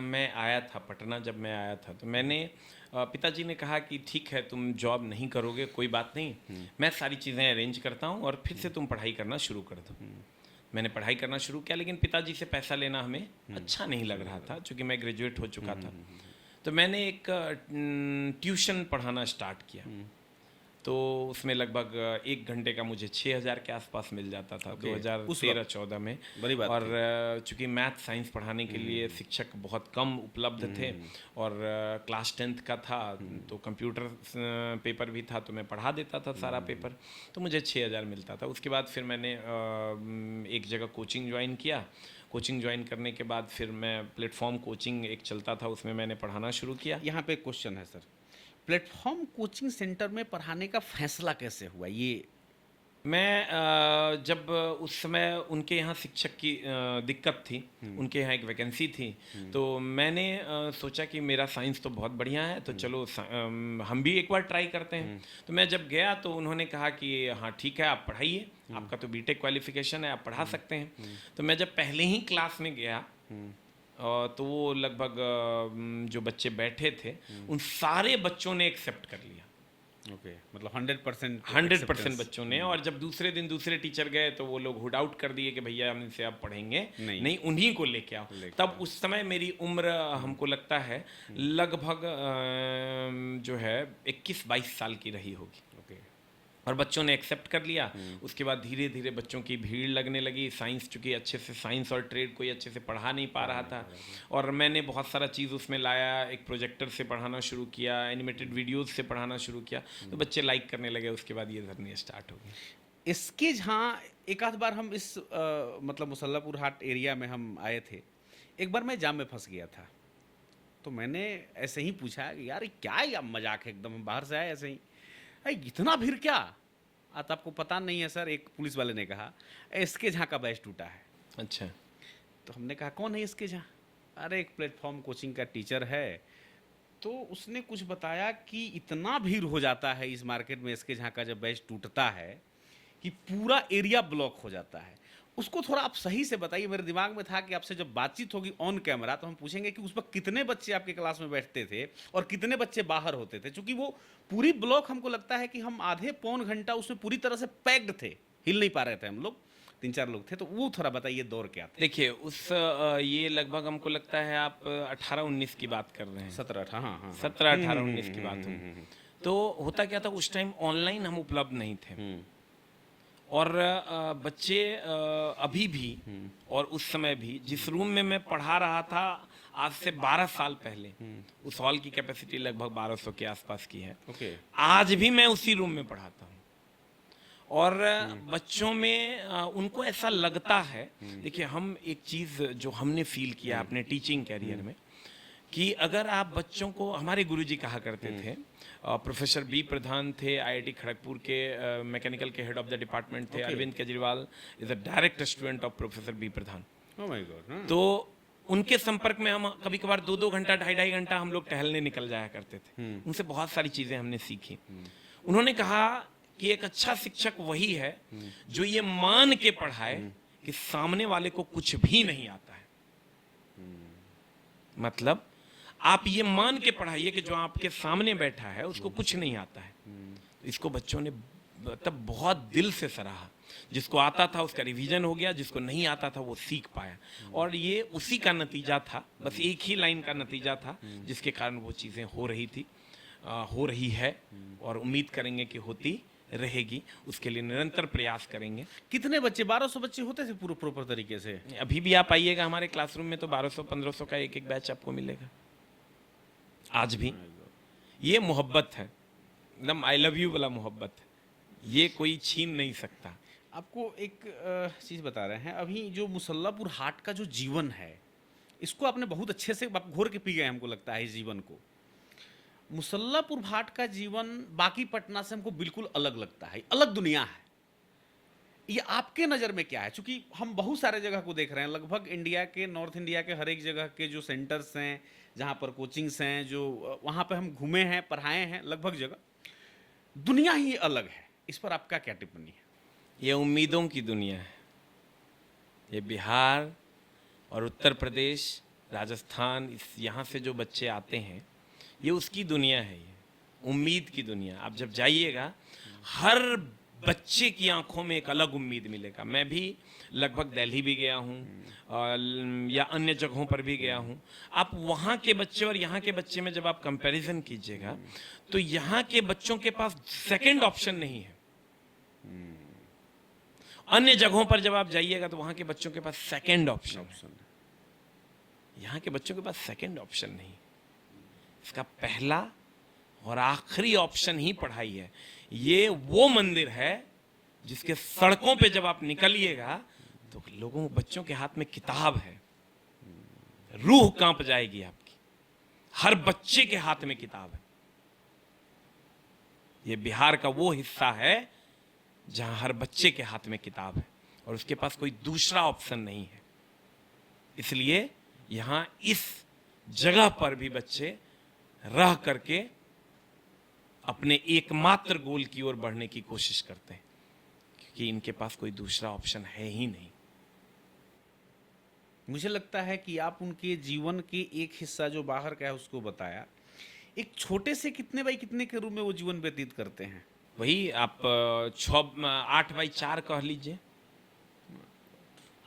मैं आया था पटना, जब मैं आया था तो मैंने पिताजी ने कहा कि ठीक है तुम जॉब नहीं करोगे, कोई बात नहीं, मैं सारी चीज़ें अरेंज करता हूँ और फिर से तुम पढ़ाई करना शुरू कर दो। मैंने पढ़ाई करना शुरू किया, लेकिन पिताजी से पैसा लेना हमें अच्छा नहीं लग रहा था, क्योंकि मैं ग्रेजुएट हो चुका था। तो मैंने एक ट्यूशन पढ़ाना स्टार्ट किया। तो उसमें लगभग 1 घंटे का मुझे 6,000 के आसपास मिल जाता था। 2013-14 में। बड़ी बात और चूंकि मैथ साइंस पढ़ाने के लिए शिक्षक बहुत कम उपलब्ध थे, और क्लास 10th का था तो कंप्यूटर पेपर भी था, तो मैं पढ़ा देता था सारा पेपर, तो मुझे 6,000 मिलता था। उसके बाद फिर मैंने एक जगह कोचिंग ज्वाइन किया। कोचिंग ज्वाइन करने के बाद फिर मैं प्लेटफॉर्म कोचिंग एक चलता था, उसमें मैंने पढ़ाना शुरू किया। यहाँ पे एक क्वेश्चन है सर, प्लेटफॉर्म कोचिंग सेंटर में पढ़ाने का फैसला कैसे हुआ? ये मैं जब उस समय उनके यहाँ शिक्षक की दिक्कत थी, उनके यहाँ एक वैकेंसी थी, तो मैंने सोचा कि मेरा साइंस तो बहुत बढ़िया है, तो चलो हम भी एक बार ट्राई करते हैं। तो मैं जब गया तो उन्होंने कहा कि हाँ ठीक है आप पढ़ाइए, आपका तो बीटेक क्वालिफिकेशन है, आप पढ़ा सकते हैं। तो मैं जब पहले ही क्लास में गया तो वो लगभग जो बच्चे बैठे थे उन सारे बच्चों ने एक्सेप्ट कर लिया। ओके, मतलब 100% 100% बच्चों ने। और जब दूसरे दिन दूसरे टीचर गए तो वो लोग हुड आउट कर दिए कि भैया हम इनसे अब पढ़ेंगे नहीं, उन्हीं को लेके आओ। तब उस समय मेरी उम्र हमको लगता है लगभग जो है 21-22 साल की रही होगी। ओके। और बच्चों ने एक्सेप्ट कर लिया। उसके बाद धीरे धीरे बच्चों की भीड़ लगने लगी। साइंस, चूँकि अच्छे से साइंस और ट्रेड कोई अच्छे से पढ़ा नहीं पा रहा था, और मैंने बहुत सारा चीज़ उसमें लाया। एक प्रोजेक्टर से पढ़ाना शुरू किया, एनिमेटेड वीडियोस से पढ़ाना शुरू किया, तो बच्चे लाइक करने लगे। उसके बाद ये जर्नी स्टार्ट हो गई। इसके जहाँ एक आध बार हम इस मतलब मुसल्लापुर हाट एरिया में हम आए थे। एक बार मैं जाम में फंस गया था, तो मैंने ऐसे ही पूछा कि यार ये क्या है, या मजाक है एकदम, हम बाहर से आए ऐसे ही, अरे इतना भीड़ क्या? आज आपको पता नहीं है सर, एक पुलिस वाले ने कहा इसके जहाँ का बैच टूटा है। अच्छा। तो हमने कहा कौन है इसके जहाँ? अरे एक प्लेटफॉर्म कोचिंग का टीचर है। तो उसने कुछ बताया कि इतना भीड़ हो जाता है इस मार्केट में इसके जहाँ का जब बैच टूटता है कि पूरा एरिया ब्लॉक हो जाता है। उसको थोड़ा आप सही से बताइए। मेरे दिमाग में था कि आपसे जब बातचीत होगी ऑन कैमरा तो हम पूछेंगे कि उस वक्त कितने बच्चे आपके क्लास में बैठते थे और कितने बच्चे बाहर होते थे, क्योंकि वो पूरी ब्लॉक हमको लगता है कि हम आधे पौन घंटा उसमें पूरी तरह से पैक्ड थे, हिल नहीं पा रहे थे हम लोग, 3-4 लोग थे। तो वो थोड़ा बताइए दौर क्या था। देखिए ये लगभग हमको लगता है आप 18-19 की बात कर रहे हैं। 17-18, हाँ हाँ 17-18-19 की बात हो। तो होता क्या था, उस टाइम ऑनलाइन हम उपलब्ध नहीं थे। और बच्चे अभी भी और उस समय भी जिस रूम में मैं पढ़ा रहा था आज से 12 साल पहले, उस हॉल की कैपेसिटी लगभग 1200 के आसपास की है। ओके। आज भी मैं उसी रूम में पढ़ाता हूँ। और बच्चों में उनको ऐसा लगता है, देखिए हम एक चीज़ जो हमने फील किया अपने टीचिंग कैरियर में, कि अगर आप बच्चों को, हमारे गुरुजी कहा करते थे, प्रोफेसर बी प्रधान थे, आईआईटी खड़गपुर के मैकेनिकल के हेड ऑफ द डिपार्टमेंट थे। Arvind Kejriwal is a direct student of professor B Pradhan. Oh my god. तो उनके संपर्क में हम कभी कभार 2-2 घंटा, 2.5 घंटा हम लोग टहलने निकल जाया करते थे। उनसे बहुत सारी चीज़ें हमने सीखी। उन्होंने कहा कि एक अच्छा शिक्षक वही है जो ये मान के पढ़ाए कि सामने वाले को कुछ भी नहीं आता है। मतलब आप ये मान के पढ़ाइए कि जो आपके सामने बैठा है उसको कुछ नहीं आता है। तो इसको बच्चों ने तब बहुत दिल से सराहा। जिसको आता था उसका रिवीजन हो गया, जिसको नहीं आता था वो सीख पाया। और ये उसी का नतीजा था, बस एक ही लाइन का नतीजा था जिसके कारण वो चीज़ें हो रही थी, हो रही है, और उम्मीद करेंगे कि होती रहेगी। उसके लिए निरंतर प्रयास करेंगे। कितने बच्चे? 1200 बच्चे होते थे पूरे प्रॉपर तरीके से? अभी भी आप आइएगा हमारे क्लासरूम में तो 1200-1500 का एक एक बैच आपको मिलेगा आज भी। ये मोहब्बत है, एकदम आई लव यू वाला मोहब्बत है, ये कोई छीन नहीं सकता। आपको एक चीज़ बता रहे हैं, अभी जो मुसल्लापुर हाट का जो जीवन है, इसको आपने बहुत अच्छे से आप घोर के पी गए हमको लगता है इस जीवन को। मुसल्लापुर हाट का जीवन बाकी पटना से हमको बिल्कुल अलग लगता है, अलग दुनिया है। ये आपके नज़र में क्या है? क्योंकि हम बहुत सारे जगह को देख रहे हैं, लगभग इंडिया के, नॉर्थ इंडिया के हर एक जगह के जो सेंटर्स हैं, जहाँ पर कोचिंग्स हैं, जो वहाँ पे हम घूमे हैं, पढ़ाए हैं, लगभग जगह दुनिया ही अलग है। इस पर आपका क्या टिप्पणी है? ये उम्मीदों की दुनिया है। ये बिहार और उत्तर प्रदेश, राजस्थान, इस यहाँ से जो बच्चे आते हैं, ये उसकी दुनिया है। ये उम्मीद की दुनिया। आप जब जाइएगा, हर बच्चे की आंखों में एक अलग उम्मीद मिलेगा। मैं भी लगभग दिल्ली भी गया हूँ या अन्य जगहों पर भी गया हूँ। आप वहाँ के बच्चे और यहाँ के बच्चे में जब आप कंपैरिजन कीजिएगा तो यहाँ के बच्चों के पास सेकंड ऑप्शन नहीं है। अन्य जगहों पर जब आप जाइएगा तो वहाँ के बच्चों के पास सेकंड ऑप्शन है। यहाँ के बच्चों के पास सेकंड ऑप्शन नहीं, इसका पहला और आखिरी ऑप्शन ही पढ़ाई है। ये वो मंदिर है जिसके सड़कों पे जब आप निकलिएगा तो लोगों, बच्चों के हाथ में किताब है, रूह कांप जाएगी आपकी। हर बच्चे के हाथ में किताब है। ये बिहार का वो हिस्सा है जहां हर बच्चे के हाथ में किताब है और उसके पास कोई दूसरा ऑप्शन नहीं है। इसलिए यहां इस जगह पर भी बच्चे रह करके अपने एकमात्र गोल की ओर बढ़ने की कोशिश करते हैं, क्योंकि इनके पास कोई दूसरा ऑप्शन है ही नहीं। मुझे लगता है कि आप उनके जीवन के एक हिस्सा जो बाहर का है उसको बताया। एक छोटे से कितने बाई कितने के रूम में वो जीवन व्यतीत करते हैं? वही आप 8x4 कह लीजिए।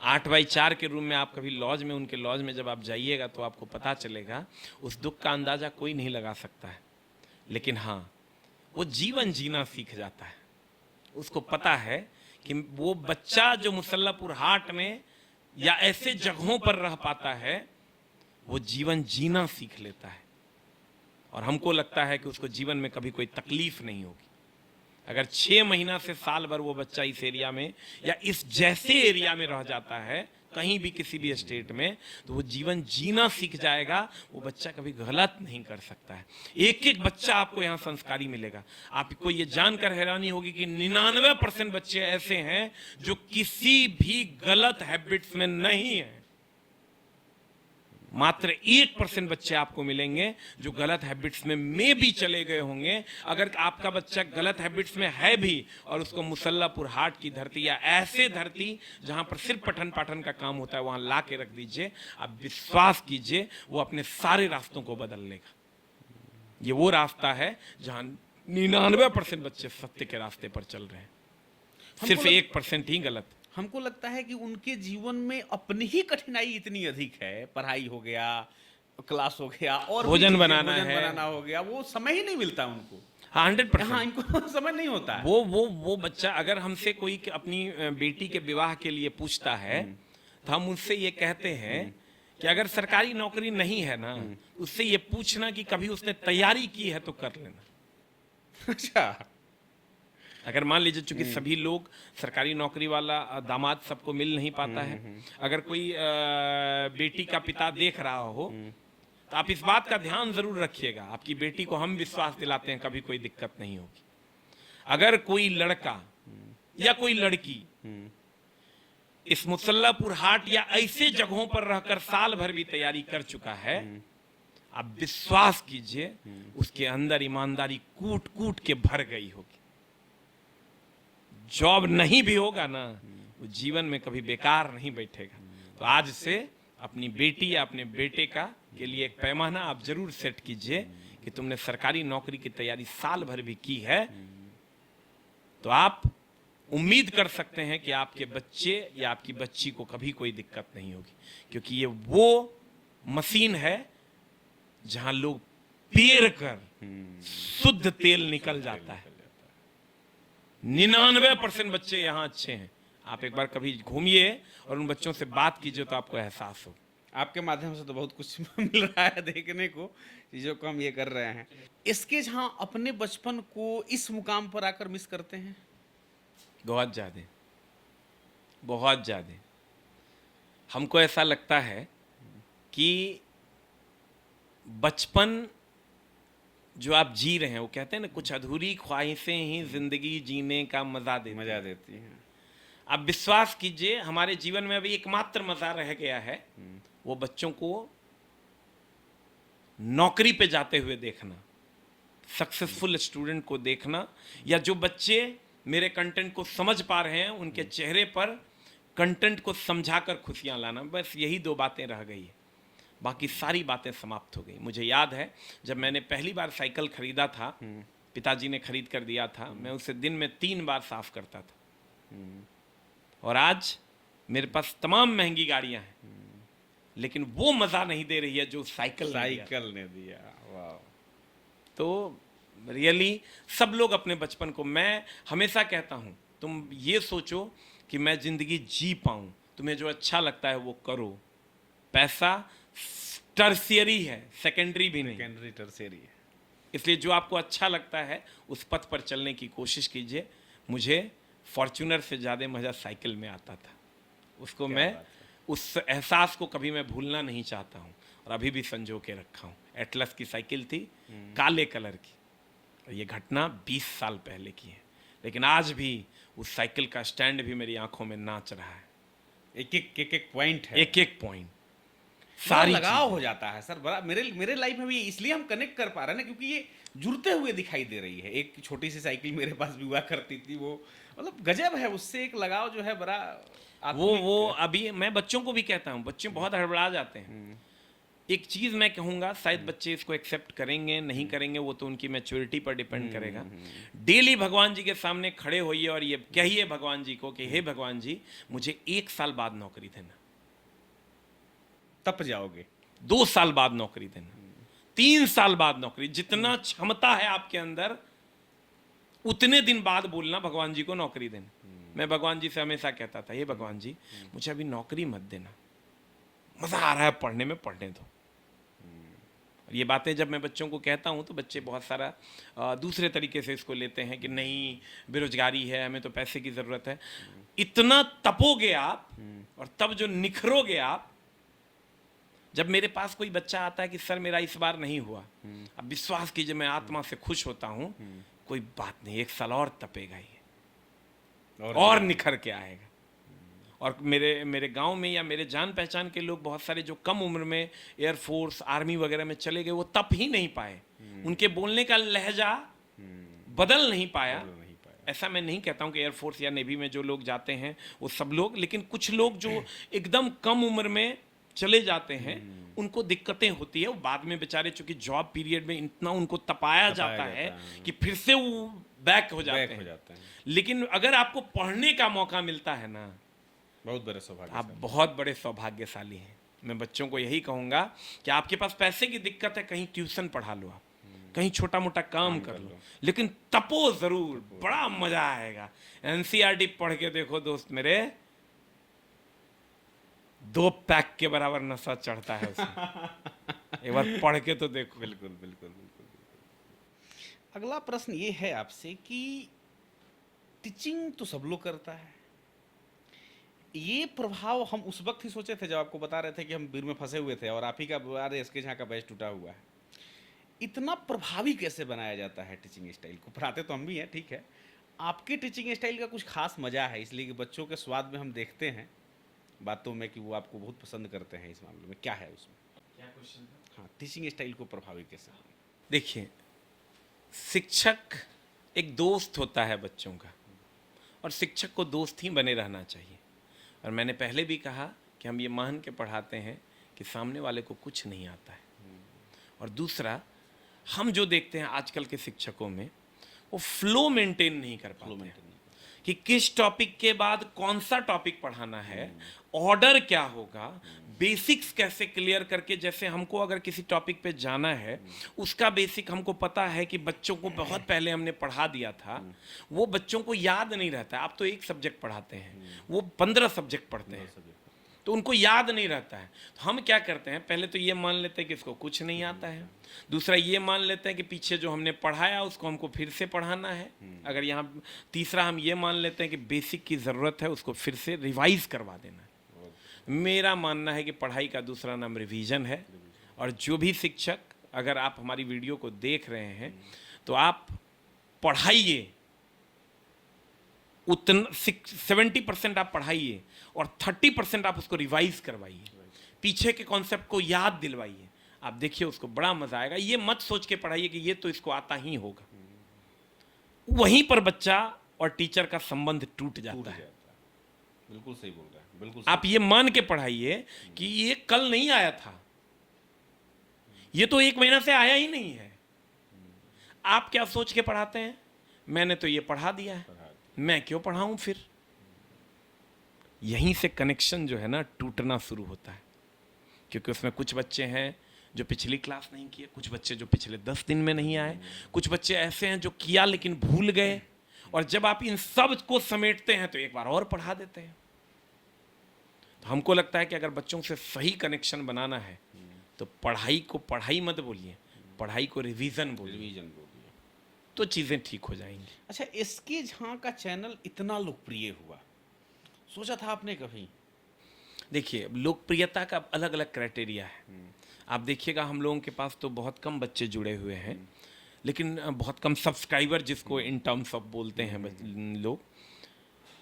8x4 के रूम में आप कभी लॉज में, उनके लॉज में जब आप जाइएगा तो आपको पता चलेगा, उस दुख का अंदाजा कोई नहीं लगा सकता है। लेकिन हाँ, वो जीवन जीना सीख जाता है। उसको पता है कि वो बच्चा जो मुसल्लापुर हाट में या ऐसे जगहों पर रह पाता है, वो जीवन जीना सीख लेता है। और हमको लगता है कि उसको जीवन में कभी कोई तकलीफ नहीं होगी। अगर 6 महीना से साल भर वो बच्चा इस एरिया में या इस जैसे एरिया में रह जाता है, कहीं भी किसी भी स्टेट में, तो वो जीवन जीना सीख जाएगा। वो बच्चा कभी गलत नहीं कर सकता है। एक एक बच्चा आपको यहाँ संस्कारी मिलेगा। आपको ये जानकर हैरानी होगी कि 99% बच्चे ऐसे हैं जो किसी भी गलत हैबिट्स में नहीं है। मात्र 1% बच्चे आपको मिलेंगे जो गलत हैबिट्स में भी चले गए होंगे। अगर आपका बच्चा गलत हैबिट्स में है भी और उसको मुसल्लापुर हाट की धरती या ऐसे धरती जहां पर सिर्फ पठन पाठन का काम होता है, वहां ला के रख दीजिए। आप विश्वास कीजिए, वो अपने सारे रास्तों को बदल लेगा। ये वो रास्ता है जहां 99% बच्चे सत्य के रास्ते पर चल रहे हैं, सिर्फ 1% ही गलत। हमको लगता है कि उनके जीवन में अपनी ही कठिनाई इतनी अधिक है, पढ़ाई हो गया, क्लास हो गया, और भोजन बनाना हो गया, वो समय ही नहीं मिलता उनको। हाँ, 100%। हाँ, इनको समय नहीं होता है। वो बच्चा अगर हमसे कोई अपनी बेटी के विवाह के लिए पूछता है, तो हम उससे ये कहते हैं कि अगर सरकारी नौकरी नहीं है ना, उससे ये पूछना कि कभी उसने तैयारी की है तो कर लेना। अच्छा। अगर मान लीजिए, चूंकि सभी लोग सरकारी नौकरी वाला दामाद सबको मिल नहीं पाता है, अगर कोई बेटी का पिता देख रहा हो, तो आप इस बात का ध्यान जरूर रखिएगा। आपकी बेटी को हम विश्वास दिलाते हैं, कभी कोई दिक्कत नहीं होगी। अगर कोई लड़का या कोई लड़की इस मुसल्लापुर हाट या ऐसे जगहों पर रहकर साल भर भी तैयारी कर चुका है, आप विश्वास कीजिए उसके अंदर ईमानदारी कूट कूट के भर गई होगी। जॉब नहीं भी होगा ना, वो जीवन में कभी बेकार नहीं बैठेगा। तो आज से अपनी बेटी या अपने बेटे का के लिए एक पैमाना आप जरूर सेट कीजिए कि तुमने सरकारी नौकरी की तैयारी साल भर भी की है, तो आप उम्मीद कर सकते हैं कि आपके बच्चे या आपकी बच्ची को कभी कोई दिक्कत नहीं होगी। क्योंकि ये वो मशीन है जहां लोग पेर कर शुद्ध तेल निकल जाता है। 99% बच्चे यहाँ अच्छे हैं। आप एक बार कभी घूमिए और उन बच्चों से बात कीजिए तो आपको एहसास हो। आपके माध्यम से तो बहुत कुछ मिल रहा है देखने को, चीज़ों को हम ये कर रहे हैं। इसके जहाँ अपने बचपन को इस मुकाम पर आकर मिस करते हैं? बहुत ज़्यादा, बहुत ज़्यादा। हमको ऐसा लगता है कि बचपन जो आप जी रहे हैं, वो कहते हैं ना, कुछ अधूरी ख्वाहिशें ही जिंदगी जीने का मजा देती हैं। आप विश्वास कीजिए, हमारे जीवन में अभी एकमात्र मजा रह गया है, वो बच्चों को नौकरी पे जाते हुए देखना, सक्सेसफुल स्टूडेंट को देखना, या जो बच्चे मेरे कंटेंट को समझ पा रहे हैं उनके चेहरे पर कंटेंट को समझाकर खुशियां लाना। बस यही 2 बातें रह गई है, बाकी सारी बातें समाप्त हो गई। मुझे याद है जब मैंने पहली बार साइकिल खरीदा था, पिताजी ने खरीद कर दिया था, मैं उसे दिन में 3 बार साफ करता था। और आज मेरे पास तमाम महंगी गाड़ियां हैं, लेकिन वो मजा नहीं दे रही है जो साइकिल ने दिया। वाह। तो रियली सब लोग अपने बचपन को, मैं हमेशा कहता हूं, तुम ये सोचो कि मैं जिंदगी जी पाऊं, तुम्हें जो अच्छा लगता है वो करो। पैसा टर्शियरी है, सेकेंडरी भी नहीं, सेकेंडरी टर्शियरी है। इसलिए जो आपको अच्छा लगता है उस पथ पर चलने की कोशिश कीजिए। मुझे फॉर्च्यूनर से ज़्यादा मज़ा साइकिल में आता था। उसको मैं, उस एहसास को कभी मैं भूलना नहीं चाहता हूँ, और अभी भी संजो के रखा हूँ। एटलस की साइकिल थी, काले कलर की, और ये घटना 20 साल पहले की है, लेकिन आज भी उस साइकिल का स्टैंड भी मेरी आंखों में नाच रहा है। एक पॉइंट है, एक पॉइंट, सारी लगाव हो जाता है सर। बड़ा मेरे लाइफ में भी इसलिए हम कनेक्ट कर पा रहे हैं ना, क्योंकि ये जुड़ते हुए दिखाई दे रही है। एक छोटी सी साइकिल मेरे पास भी हुआ करती थी, वो मतलब गजब है, उससे एक लगाव जो है बड़ा। वो अभी मैं बच्चों को भी कहता हूँ, बच्चे बहुत हड़बड़ा जाते हैं। एक चीज मैं कहूंगा, शायद बच्चे इसको एक्सेप्ट करेंगे नहीं करेंगे, वो तो उनकी मैच्योरिटी पर डिपेंड करेगा। डेली भगवान जी के सामने खड़े होइए और ये कहिए भगवान जी को कि हे भगवान जी, मुझे 1 साल बाद नौकरी देना, तप जाओगे। 2 साल बाद नौकरी देना, 3 साल बाद नौकरी, जितना क्षमता है आपके अंदर उतने दिन बाद बोलना भगवान जी को नौकरी देना। मैं भगवान जी से हमेशा कहता था, हे भगवान जी, मुझे अभी नौकरी मत देना, मजा आ रहा है पढ़ने में, पढ़ने दो। ये बातें जब मैं बच्चों को कहता हूँ तो बच्चे बहुत सारा दूसरे तरीके से इसको लेते हैं कि नहीं, बेरोजगारी है, हमें तो पैसे की ज़रूरत है। इतना तपोगे आप और तब जो निखरोगे आप, जब मेरे पास कोई बच्चा आता है कि सर मेरा इस बार नहीं हुआ, अब विश्वास कीजिए मैं आत्मा से खुश होता हूँ, कोई बात नहीं, 1 साल और तपेगा ये और निखर के आएगा। और मेरे गांव में या मेरे जान पहचान के लोग बहुत सारे जो कम उम्र में एयरफोर्स आर्मी वगैरह में चले गए, वो तप ही नहीं पाए, उनके बोलने का लहजा बदल नहीं पाया। ऐसा मैं नहीं कहता हूं कि एयरफोर्स या नेवी में जो लोग जाते हैं वो सब लोग, लेकिन कुछ लोग जो एकदम कम उम्र में चले जाते हैं उनको दिक्कतें होती है। वो बाद में बेचारे चूंकि जॉब पीरियड में इतना उनको तपाया जाता है कि फिर से वो बैक हो जाते हैं। लेकिन अगर आपको पढ़ने का मौका मिलता है ना, बहुत बड़े सौभाग्य, आप बहुत बड़े सौभाग्यशाली हैं। मैं बच्चों को यही कहूँगा कि आपके पास पैसे की दिक्कत है, कहीं ट्यूशन पढ़ा लो, आप कहीं छोटा मोटा काम कर लो, लेकिन तपो जरूर, बड़ा मजा आएगा। एनसीईआरटी पढ़ के देखो दोस्त मेरे, 2 पैक के बराबर नशा चढ़ता है उसमें। एक बार पढ़ के तो देखो। बिल्कुल बिल्कुल बिल्कुल। अगला प्रश्न ये है आपसे कि टीचिंग तो सब लोग करता है, ये प्रभाव हम उस वक्त ही सोचे थे जब आपको बता रहे थे कि हम भीड़ में फंसे हुए थे और आप ही का इसके झा का बैच टूटा हुआ है। इतना प्रभावी कैसे बनाया जाता है टीचिंग स्टाइल को? पढ़ाते तो हम भी हैं, ठीक है, आपके टीचिंग स्टाइल का कुछ खास मजा है, इसलिए कि बच्चों के स्वाद में हम देखते हैं बातों में कि वो आपको बहुत पसंद करते हैं। इस मामले में क्या है उसमें, क्या क्वेश्चन है? हाँ, टीचिंग स्टाइल को प्रभावी कैसे? देखिए, शिक्षक एक दोस्त होता है बच्चों का, और शिक्षक को दोस्त ही बने रहना चाहिए। और मैंने पहले भी कहा कि हम ये मान के पढ़ाते हैं कि सामने वाले को कुछ नहीं आता है। और दूसरा, हम जो देखते हैं आजकल के शिक्षकों में, वो फ्लो मेंटेन नहीं कर पाते हैं कि किस टॉपिक के बाद कौन सा टॉपिक पढ़ाना है, ऑर्डर क्या होगा, बेसिक्स कैसे क्लियर करके, जैसे हमको अगर किसी टॉपिक पे जाना है उसका बेसिक हमको पता है कि बच्चों को बहुत पहले हमने पढ़ा दिया था, वो बच्चों को याद नहीं रहता है। आप तो एक सब्जेक्ट पढ़ाते हैं, वो 15 सब्जेक्ट पढ़ते हैं, तो उनको याद नहीं रहता है। तो हम क्या करते हैं, पहले तो ये मान लेते हैं कि इसको कुछ नहीं आता है, दूसरा ये मान लेते हैं कि पीछे जो हमने पढ़ाया उसको हमको फिर से पढ़ाना है, अगर यहाँ तीसरा हम ये मान लेते हैं कि बेसिक की ज़रूरत है, उसको फिर से रिवाइज करवा देना है। मेरा मानना है कि पढ़ाई का दूसरा नाम रिवीजन है। और जो भी शिक्षक, अगर आप हमारी वीडियो को देख रहे हैं तो आप पढ़ाइए, उतना 70% आप पढ़ाइए और 30% आप उसको रिवाइज करवाइए, पीछे के कॉन्सेप्ट को याद दिलवाइए। आप देखिए उसको बड़ा मजा आएगा। ये मत सोच के पढ़ाइए कि ये तो इसको आता ही होगा, वहीं पर बच्चा और टीचर का संबंध टूट जाता है। बिल्कुल सही बोल रहा है, बिल्कुल। आप ये मान के पढ़ाइए कि ये कल नहीं आया था, ये तो 1 महीना से आया ही नहीं है। आप क्या सोच के पढ़ाते हैं, मैंने तो ये पढ़ा दिया है, मैं क्यों पढ़ाऊं फिर? यहीं से कनेक्शन जो है ना टूटना शुरू होता है, क्योंकि उसमें कुछ बच्चे हैं जो पिछली क्लास नहीं किए, कुछ बच्चे जो पिछले 10 दिन में नहीं आए, कुछ बच्चे ऐसे हैं जो किया लेकिन भूल गए। और जब आप इन सब को समेटते हैं तो एक बार और पढ़ा देते हैं। तो हमको लगता है कि अगर बच्चों से सही कनेक्शन बनाना है तो पढ़ाई को पढ़ाई मत बोलिए, पढ़ाई को रिवीजन बोलिए, तो चीज़ें ठीक हो जाएंगी। अच्छा, एसके झा का चैनल इतना लोकप्रिय हुआ, सोचा था आपने कभी? देखिए, लोकप्रियता का अलग अलग क्राइटेरिया है। आप देखिएगा हम लोगों के पास तो बहुत कम बच्चे जुड़े हुए हैं, लेकिन बहुत कम सब्सक्राइबर, जिसको इन टर्म्स ऑफ बोलते हैं लोग।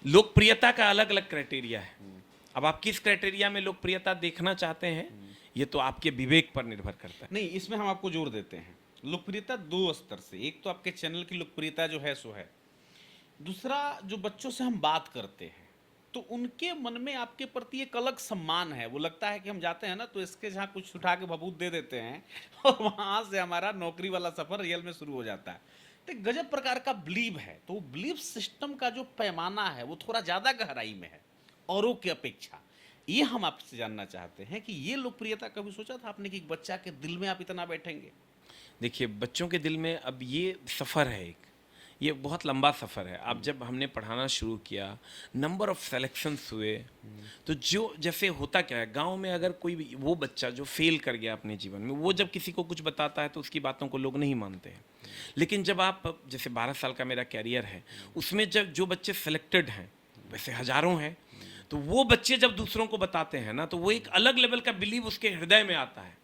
लोकप्रियता का अलग अलग क्राइटेरिया है। अब आप किस क्राइटेरिया में लोकप्रियता देखना चाहते हैं, ये तो आपके विवेक पर निर्भर करता है। नहीं, इसमें हम आपको जोर देते हैं। लोकप्रियता 2 स्तर से, एक तो आपके चैनल की लोकप्रियता जो है सो है, दूसरा जो बच्चों से हम बात करते हैं तो उनके मन में आपके प्रति एक अलग सम्मान है। वो लगता है कि हम जाते हैं ना तो इसके जहाँ कुछ उठा के भभूत दे देते हैं और वहाँ से हमारा नौकरी वाला सफर रियल में शुरू हो जाता है। तो एक गजब प्रकार का बिलीव है। तो बिलीव सिस्टम का जो पैमाना है वो थोड़ा ज़्यादा गहराई में है औरों की अपेक्षा। ये हम आपसे जानना चाहते हैं कि ये लोकप्रियता कभी सोचा था आपने कि एक बच्चा के दिल में आप इतना बैठेंगे? देखिए, बच्चों के दिल में अब ये सफ़र है एक, ये बहुत लंबा सफ़र है। अब जब हमने पढ़ाना शुरू किया, नंबर ऑफ़ सेलेक्शंस हुए, तो जो जैसे होता क्या है, गांव में अगर कोई वो बच्चा जो फेल कर गया अपने जीवन में, वो जब किसी को कुछ बताता है तो उसकी बातों को लोग नहीं मानते हैं। लेकिन जब आप, जैसे 12 साल का मेरा कैरियर है, उसमें जब जो बच्चे सेलेक्टेड हैं, वैसे हज़ारों हैं, तो वो बच्चे जब दूसरों को बताते हैं ना, तो वो एक अलग लेवल का बिलीव उसके हृदय में आता है।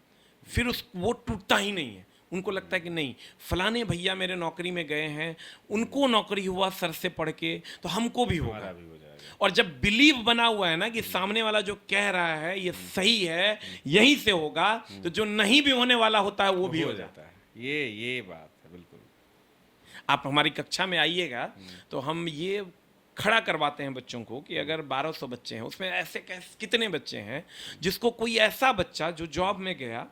फिर वो टूटता ही नहीं है। उनको लगता है कि नहीं, फलाने भैया मेरे नौकरी में गए हैं, उनको नौकरी हुआ सर से पढ़ के, तो हमको भी होगा। हमारा भी हो जाएगा। और जब बिलीव बना हुआ है ना कि सामने वाला जो कह रहा है ये सही है, यहीं से होगा, तो जो नहीं भी होने वाला होता है वो भी हो जाता है। ये बात है, बिल्कुल। आप हमारी कक्षा में आइएगा तो हम ये खड़ा करवाते हैं बच्चों को कि अगर 1200 बच्चे हैं, उसमें ऐसे कितने बच्चे हैं जिसको कोई ऐसा बच्चा जो जॉब में गया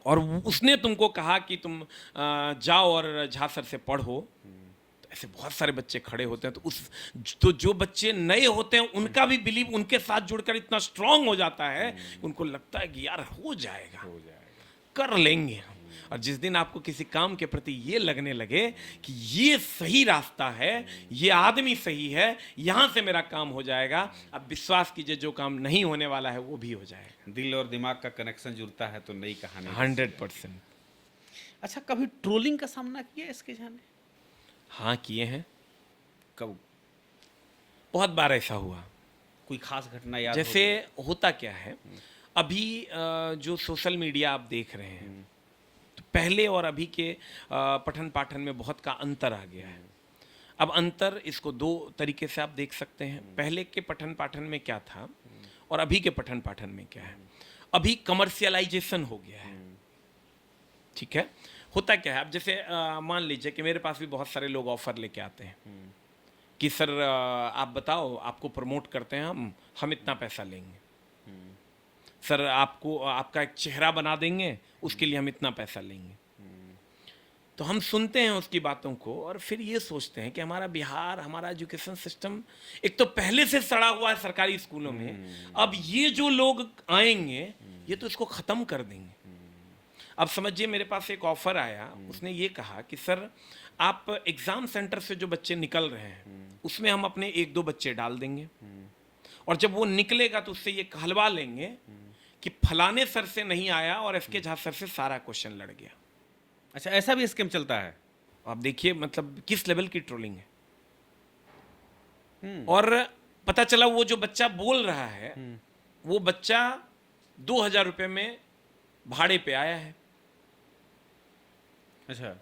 और उसने तुमको कहा कि तुम जाओ और झा सर से पढ़ो, तो ऐसे बहुत सारे बच्चे खड़े होते हैं। तो जो बच्चे नए होते हैं उनका भी बिलीव उनके साथ जुड़कर इतना स्ट्रांग हो जाता है कि उनको लगता है कि यार हो जाएगा, कर लेंगे हम। और जिस दिन आपको किसी काम के प्रति ये लगने लगे कि ये सही रास्ता है, ये आदमी सही है, यहाँ से मेरा काम हो जाएगा, अब विश्वास कीजिए जो काम नहीं होने वाला है वो भी हो जाएगा। दिल और दिमाग का कनेक्शन जुड़ता है तो नई कहानी। 100%। अच्छा, कभी ट्रोलिंग का सामना किया इसके जाने? हाँ, किए हैं, कब? बहुत बार ऐसा हुआ। कोई खास घटना याद? जैसे होता क्या है, अभी जो सोशल मीडिया आप देख रहे हैं, तो पहले और अभी के पठन पाठन में बहुत का अंतर आ गया है। अब अंतर इसको दो तरीके से आप देख सकते हैं। पहले के पठन पाठन में क्या था और अभी के पठन पाठन में क्या है। अभी कमर्शियलाइजेशन हो गया है, ठीक है। होता क्या है, अब जैसे मान लीजिए कि मेरे पास भी बहुत सारे लोग ऑफर लेके आते हैं कि सर आप बताओ, आपको प्रमोट करते हैं हम इतना पैसा लेंगे, सर आपको आपका एक चेहरा बना देंगे, उसके लिए हम इतना पैसा लेंगे। तो हम सुनते हैं उसकी बातों को और फिर ये सोचते हैं कि हमारा बिहार, हमारा एजुकेशन सिस्टम एक तो पहले से सड़ा हुआ है सरकारी स्कूलों में, अब ये जो लोग आएंगे ये तो इसको ख़त्म कर देंगे। अब समझिए, मेरे पास एक ऑफ़र आया, उसने ये कहा कि सर आप एग्ज़ाम सेंटर से जो बच्चे निकल रहे हैं उसमें हम अपने 1-2 बच्चे डाल देंगे, और जब वो निकलेगा तो उससे ये कहलवा लेंगे कि फलाने सर से नहीं आया और एस के झा सर से सारा क्वेश्चन लड़ गया। अच्छा, ऐसा भी स्कीम चलता है? आप देखिए मतलब किस लेवल की ट्रोलिंग है। और पता चला वो जो बच्चा बोल रहा है वो बच्चा 2000 रुपये में भाड़े पे आया है। अच्छा।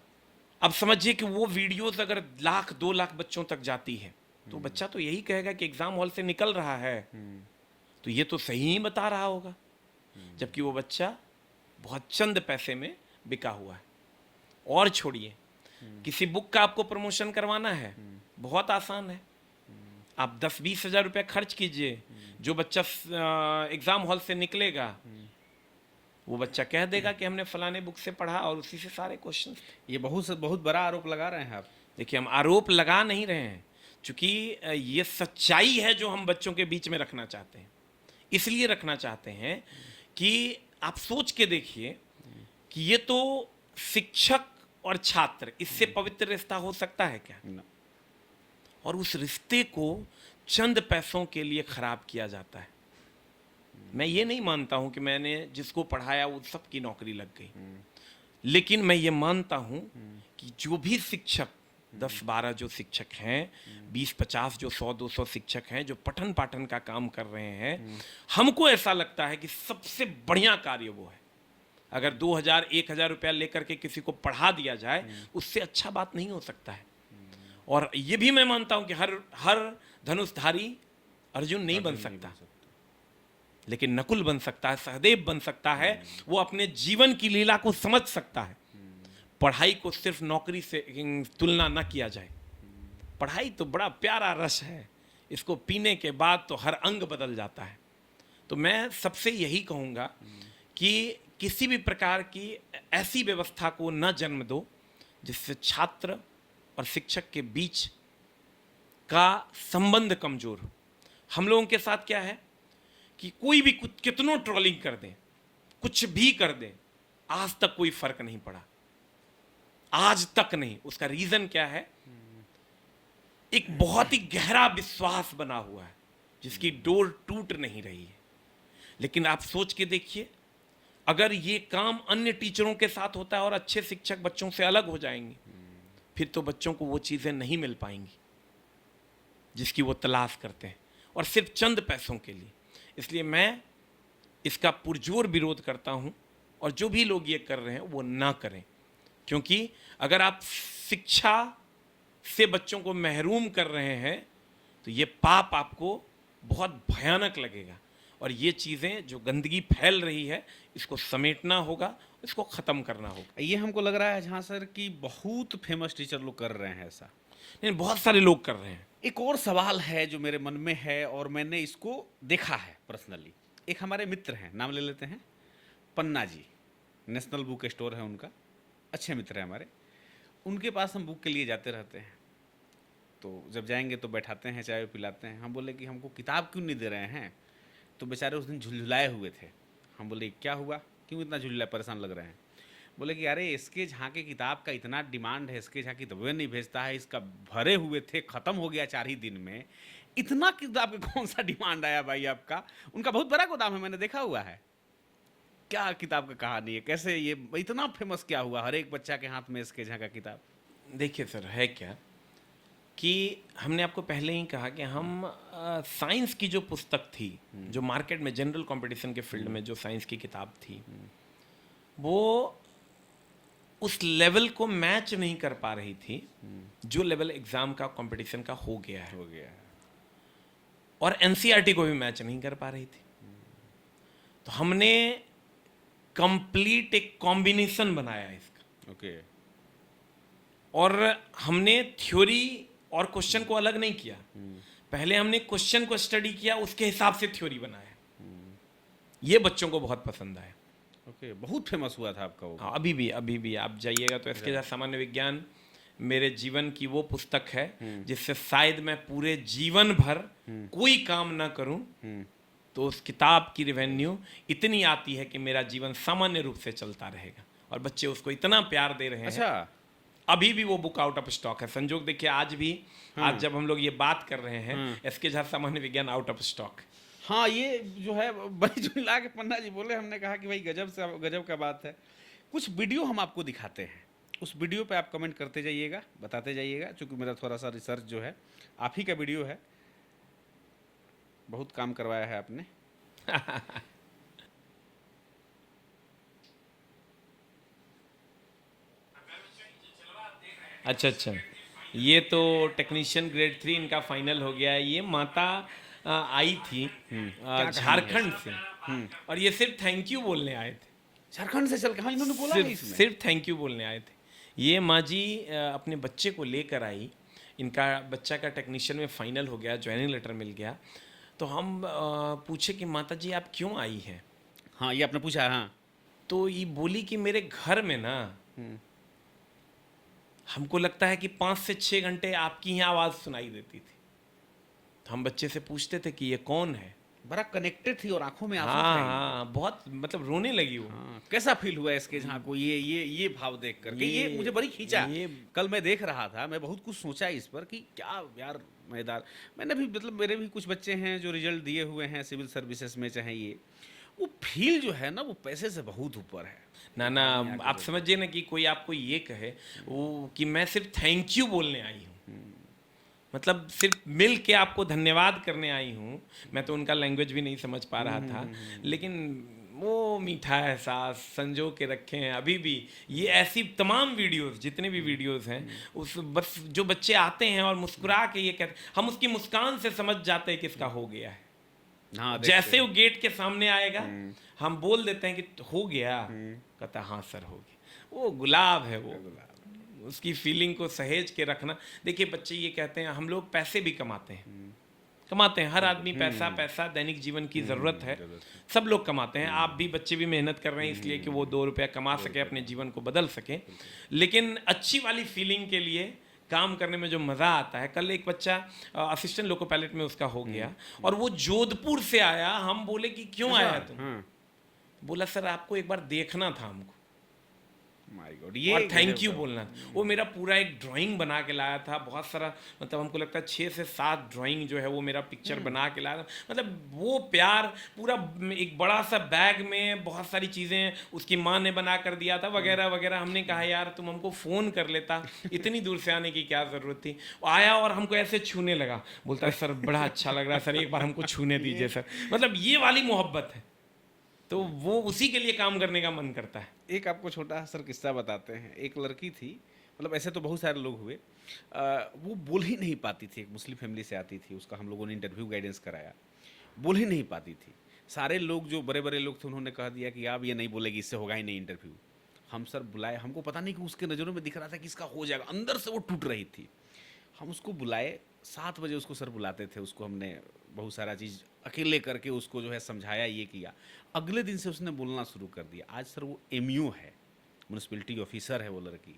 अब समझिए कि वो वीडियोस अगर 1,00,000-2 लाख बच्चों तक जाती है तो बच्चा तो यही कहेगा कि एग्जाम हॉल से निकल रहा है तो ये तो सही ही बता रहा होगा, जबकि वो बच्चा बहुत चंद पैसे में बिका हुआ है। और छोड़िए, किसी बुक का आपको प्रमोशन करवाना है, बहुत आसान है। आप 10-20 हज़ार रुपये खर्च कीजिए, जो बच्चा एग्जाम हॉल से निकलेगा वो बच्चा कह देगा कि हमने फलाने बुक से पढ़ा और उसी से सारे क्वेश्चन। ये बहुत बड़ा आरोप लगा रहे हैं आप। देखिए, हम आरोप लगा नहीं रहे हैं, क्योंकि ये सच्चाई है जो हम बच्चों के बीच में रखना चाहते हैं। इसलिए रखना चाहते हैं कि आप सोच के देखिए कि ये तो शिक्षक और छात्र, इससे पवित्र रिश्ता हो सकता है क्या? और उस रिश्ते को चंद पैसों के लिए खराब किया जाता है। मैं ये नहीं मानता हूं कि मैंने जिसको पढ़ाया वो सबकी नौकरी लग गई, लेकिन मैं ये मानता हूं कि जो भी शिक्षक 10-12 जो शिक्षक हैं, 20-50 जो 100-200 शिक्षक हैं जो पठन पाठन का काम कर रहे हैं, हमको ऐसा लगता है कि सबसे बढ़िया कार्य वो है। अगर 2000-1000 रुपया लेकर के किसी को पढ़ा दिया जाए, उससे अच्छा बात नहीं हो सकता है। और ये भी मैं मानता हूं कि हर धनुषधारी अर्जुन नहीं बन सकता, लेकिन नकुल बन सकता है, सहदेव बन सकता है। वो अपने जीवन की लीला को समझ सकता है। पढ़ाई को सिर्फ नौकरी से तुलना न किया जाए। पढ़ाई तो बड़ा प्यारा रस है, इसको पीने के बाद तो हर अंग बदल जाता है। तो मैं सबसे यही कहूँगा कि किसी भी प्रकार की ऐसी व्यवस्था को न जन्म दो जिससे छात्र और शिक्षक के बीच का संबंध कमजोर हो। हम लोगों के साथ क्या है कि कोई भी कितनों ट्रोलिंग कर दें, कुछ भी कर दें, आज तक कोई फर्क नहीं पड़ा, आज तक नहीं। उसका रीजन क्या है? एक बहुत ही गहरा विश्वास बना हुआ है जिसकी डोर टूट नहीं रही है। लेकिन आप सोच के देखिए, अगर ये काम अन्य टीचरों के साथ होता है और अच्छे शिक्षक बच्चों से अलग हो जाएंगे, फिर तो बच्चों को वो चीज़ें नहीं मिल पाएंगी जिसकी वो तलाश करते हैं, और सिर्फ चंद पैसों के लिए। इसलिए मैं इसका पुरजोर विरोध करता हूँ, और जो भी लोग ये कर रहे हैं वो ना करें, क्योंकि अगर आप शिक्षा से बच्चों को महरूम कर रहे हैं तो ये पाप आपको बहुत भयानक लगेगा। और ये चीज़ें जो गंदगी फैल रही है, इसको समेटना होगा, इसको ख़त्म करना होगा। ये हमको लग रहा है जहाँ सर कि बहुत फेमस टीचर लोग कर रहे हैं ऐसा। नहीं, बहुत सारे लोग कर रहे हैं। एक और सवाल है जो मेरे मन में है और मैंने इसको देखा है पर्सनली। एक हमारे मित्र हैं, नाम ले लेते हैं, पन्ना जी, नेशनल बुक स्टोर है उनका, अच्छे मित्र हैं हमारे। उनके पास हम बुक के लिए जाते रहते हैं, तो जब जाएंगे तो बैठाते हैं, चाय पिलाते हैं। हम बोले कि हमको किताब क्यों नहीं दे रहे हैं? तो बेचारे उस दिन झुलझुलाए हुए थे। हम बोले क्या हुआ, क्यों इतना झुलझुलाए, परेशान लग रहे हैं? बोले कि अरे इसके झा के किताब का इतना डिमांड है, इसके झा किताबें नहीं भेजता है, इसका भरे हुए थे, ख़त्म हो गया 4 ही दिन में। इतना किताब का कौन सा डिमांड आया भाई आपका? उनका बहुत बड़ा गोदाम है, मैंने देखा हुआ है। क्या किताब का कहानी है, कैसे ये इतना फेमस क्या हुआ हर एक बच्चा के हाथ में इसके झा का किताब? देखिए सर, है क्या कि हमने आपको पहले ही कहा कि हम साइंस की जो पुस्तक थी, जो मार्केट में जनरल कंपटीशन के फील्ड में जो साइंस की किताब थी, वो उस लेवल को मैच नहीं कर पा रही थी जो लेवल एग्जाम का कंपटीशन का हो गया है, और एनसीईआरटी को भी मैच नहीं कर पा रही थी। तो हमने कंप्लीट एक कॉम्बिनेशन बनाया इसका। ओके। और हमने थ्योरी और क्वेश्चन को अलग नहीं किया। पहले हमने क्वेश्चन को स्टडी किया, उसके हिसाब से थ्योरी बनाया। ये बच्चों को बहुत पसंद आया। ओके, बहुत फेमस हुआ था आपका वो। हाँ, अभी भी आप जाइएगा तो इसके साथ सामान्य विज्ञान मेरे जीवन की वो पुस्तक है जिससे शायद मैं पूरे जीवन भर कोई काम ना करूं तो उस किताब की रेवेन्यू इतनी आती है कि मेरा जीवन सामान्य रूप से चलता रहेगा, और बच्चे उसको इतना प्यार दे रहे हैं। अच्छा, अभी भी वो बुक आउट ऑफ स्टॉक है। संजोग देखिए, आज भी आज जब हम लोग ये बात कर रहे हैं, एसके झा सामान्य विज्ञान आउट ऑफ स्टॉक। हाँ, ये जो है बड़ी जुला के पन्ना जी बोले, हमने कहा कि भाई गजब का बात है। कुछ वीडियो हम आपको दिखाते हैं, उस वीडियो पे आप कमेंट करते जाइएगा, बताते जाइएगा, क्योंकि मेरा थोड़ा सा रिसर्च जो है, आप ही का वीडियो है, बहुत काम करवाया है आपने। अच्छा, ये तो टेक्नीशियन ग्रेड 3 इनका फाइनल हो गया है। ये माता आई थी झारखंड से, और ये सिर्फ थैंक यू बोलने आए थे। झारखंड से चल के? हाँ, इन्होंने बोला नहीं इसमें। सिर्फ थैंक यू बोलने आए थे। ये माँ जी अपने बच्चे को लेकर आई, इनका बच्चा का टेक्नीशियन में फाइनल हो गया, ज्वाइनिंग लेटर मिल गया। तो हम पूछे कि माता जी आप क्यों आई हैं? हाँ, ये आपने पूछा? हाँ। तो ये बोली कि मेरे घर में ना हमको लगता है कि 5 से 6 घंटे आपकी ही आवाज़ सुनाई देती थी। तो हम बच्चे से पूछते थे कि ये कौन है। बड़ा कनेक्टेड थी और आंखों में आंसू हाँ थे। हाँ, बहुत मतलब रोने लगी वो। हाँ, कैसा फील हुआ इसके झा को ये भाव देख करके? ये मुझे बड़ी खींचा। कल मैं देख रहा था, मैं बहुत कुछ सोचा इस पर कि क्या यार मजेदार। मैंने भी मतलब मेरे भी कुछ बच्चे हैं जो रिजल्ट दिए हुए हैं सिविल सर्विसेज में, चाहे ये वो फील जो है ना, वो पैसे से बहुत ऊपर है। ना आप समझिए ना कि कोई आपको ये कहे वो कि मैं सिर्फ थैंक यू बोलने आई हूँ, मतलब सिर्फ मिल के आपको धन्यवाद करने आई हूँ। मैं तो उनका लैंग्वेज भी नहीं समझ पा रहा था, लेकिन वो मीठा एहसास संजो के रखे हैं अभी भी। ये ऐसी तमाम वीडियोस, जितने भी वीडियोस हैं, उस बस जो बच्चे आते हैं और मुस्कुरा के ये कहते, हम उसकी मुस्कान से समझ जाते हैं किसका हो गया है। हाँ, जैसे वो गेट के सामने आएगा हम बोल देते हैं कि हो गया, कहता हाँ सर हो गया। वो गुलाब है, वो उसकी फीलिंग को सहेज के रखना। देखिए बच्चे ये कहते हैं हम लोग पैसे भी कमाते हैं, कमाते हैं हर आदमी, पैसा पैसा दैनिक जीवन की ज़रूरत है, सब लोग कमाते हैं। आप भी, बच्चे भी मेहनत कर रहे हैं इसलिए कि वो 2 रुपया कमा सके, अपने जीवन को बदल सके। लेकिन अच्छी वाली फीलिंग के लिए काम करने में जो मज़ा आता है, कल एक बच्चा असिस्टेंट लोको पायलट में उसका हो गया और वो जोधपुर से आया। हम बोले कि क्यों आया तुम? बोला सर आपको एक बार देखना था हमको, माय गॉड, और थैंक यू बोलना। वो मेरा पूरा एक ड्राइंग बना के लाया था, बहुत सारा, मतलब हमको लगता है 6 से 7 ड्राइंग जो है वो मेरा पिक्चर बना के लाया था। मतलब वो प्यार पूरा एक बड़ा सा बैग में बहुत सारी चीज़ें उसकी माँ ने बना कर दिया था वगैरह वगैरह। हमने कहा यार तुम हमको फ़ोन कर लेता, इतनी दूर से आने की क्या ज़रूरत थी। वो आया और हमको ऐसे छूने लगा, बोलता है सर बड़ा अच्छा लग रहा है सर, एक बार हमको छूने दीजिए सर। मतलब ये वाली मोहब्बत है, तो वो उसी के लिए काम करने का मन करता है। एक आपको छोटा सर किस्सा बताते हैं। एक लड़की थी, मतलब ऐसे तो बहुत सारे लोग हुए, वो बोल ही नहीं पाती थी, एक मुस्लिम फैमिली से आती थी, उसका हम लोगों ने इंटरव्यू गाइडेंस कराया, बोल ही नहीं पाती थी। सारे लोग जो बड़े बड़े लोग थे उन्होंने कह दिया कि आप ये नहीं बोलेगी, इससे होगा ही नहीं इंटरव्यू। हम सर बुलाए, हमको पता नहीं कि उसके नज़रों में दिख रहा था कि इसका हो जाएगा, अंदर से वो टूट रही थी। हम उसको बुलाए, 7 बजे उसको सर बुलाते थे, उसको हमने बहुत सारा चीज़ अकेले करके उसको जो है समझाया, ये किया। अगले दिन से उसने बोलना शुरू कर दिया। आज सर वो MU है, म्यूनिसिपैलिटी ऑफिसर है वो लड़की,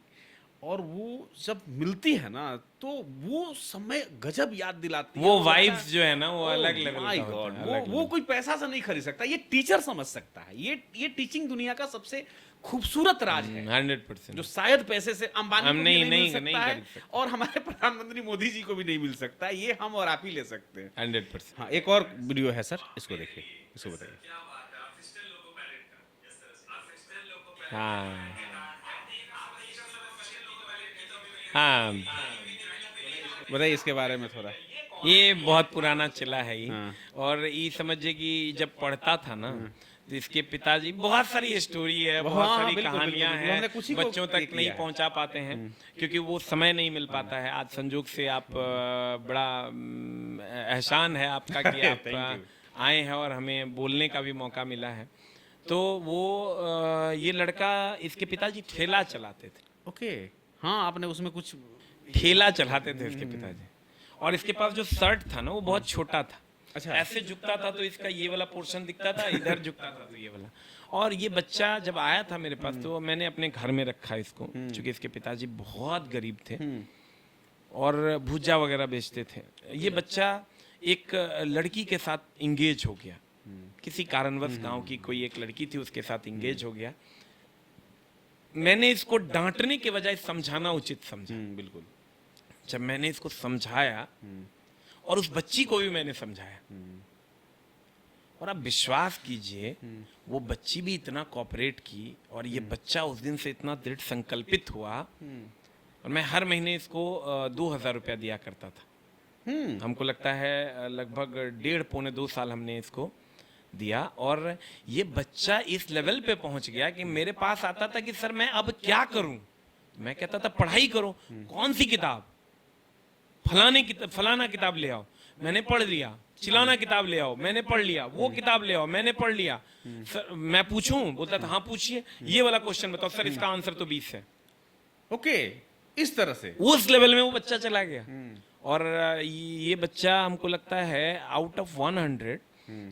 और वो जब मिलती है ना तो वो समय गजब याद दिलाती है। वो लगता है, वाइब्स जो है ना वो अलग लेवल माय का गॉड, होता है, वो अलग वो लेवल। कोई पैसा से नहीं खरीद सकता, ये टीचर समझ सकता है। ये टीचिंग दुनिया का सबसे खूबसूरत राज है, 100%। जो शायद पैसे से अंबानी हम को भी नहीं- नहीं मिल नहीं- सकता नहीं है, खरीद सकते। और हमारे प्रधानमंत्री मोदी जी को भी नहीं मिल सकता है। ये हम और आप ही ले सकते हैं। 100%। हाँ, एक और वीडियो है सर, इसको देखिए, इसको बताइए। हाँ हाँ, बताइए इसके बारे में थोड़ा। ये बहुत पुराना चला है ये। हाँ। और ये समझिए कि जब पढ़ता था ना तो इसके पिताजी, बहुत सारी स्टोरी है, बहुत हाँ, सारी बिल्कुल, कहानियां बिल्कुल, हैं, हमने कुछ ही को बच्चों ये तक किया नहीं है। पहुंचा पाते हैं क्योंकि वो समय नहीं मिल पाता है। आज संजोग से आप बड़ा एहसान है आपका कि आप Thank you. आए हैं और हमें बोलने का भी मौका मिला है। तो वो ये लड़का, इसके पिताजी ठेला चलाते थे, ओके, हाँ, आपने उसमें कुछ ठेला चलाते थे इसके पिताजी। और इसके पास जो शर्ट था ना वो बहुत छोटा था, अच्छा। ऐसे झुकता था तो इसका ये वाला पोर्शन दिखता था, इधर झुकता था तो ये वाला। और ये बच्चा जब आया था मेरे पास तो मैंने अपने घर में रखा इसको, क्योंकि इसके पिताजी बहुत गरीब थे और भुजा वगैरह बेचते थे। ये बच्चा एक लड़की के साथ इंगेज हो गया, किसी कारणवश गांव की कोई एक लड़की थी उसके साथ इंगेज हो गया। मैंने इसको डांटने के बजाय समझाना उचित समझा। बिल्कुल। जब मैंने इसको समझाया और उस बच्ची को भी मैंने समझाया, और आप विश्वास कीजिए वो बच्ची भी इतना कोऑपरेट की और ये बच्चा उस दिन से इतना दृढ़ संकल्पित हुआ। और मैं हर महीने इसको 2000 रुपया दिया करता था। हमको लगता है लगभग 1.5-2 साल हमने इसको दिया। और ये बच्चा इस लेवल पे पहुंच गया कि मेरे पास आता था कि सर मैं अब क्या करूं। मैं कहता था पढ़ाई करो। कौन सी किताब? फलाना किताब ले आओ, मैंने पढ़ लिया। चिलाना किताब ले आओ, मैंने पढ़ लिया। वो किताब ले आओ, मैंने पढ़ लिया। सर मैं पूछूं? बोलता था हाँ पूछिए, ये वाला क्वेश्चन बताओ सर, इसका आंसर तो 20 है। ओके, इस तरह से उस लेवल में वो बच्चा चला गया। और ये बच्चा हमको लगता है आउट ऑफ 100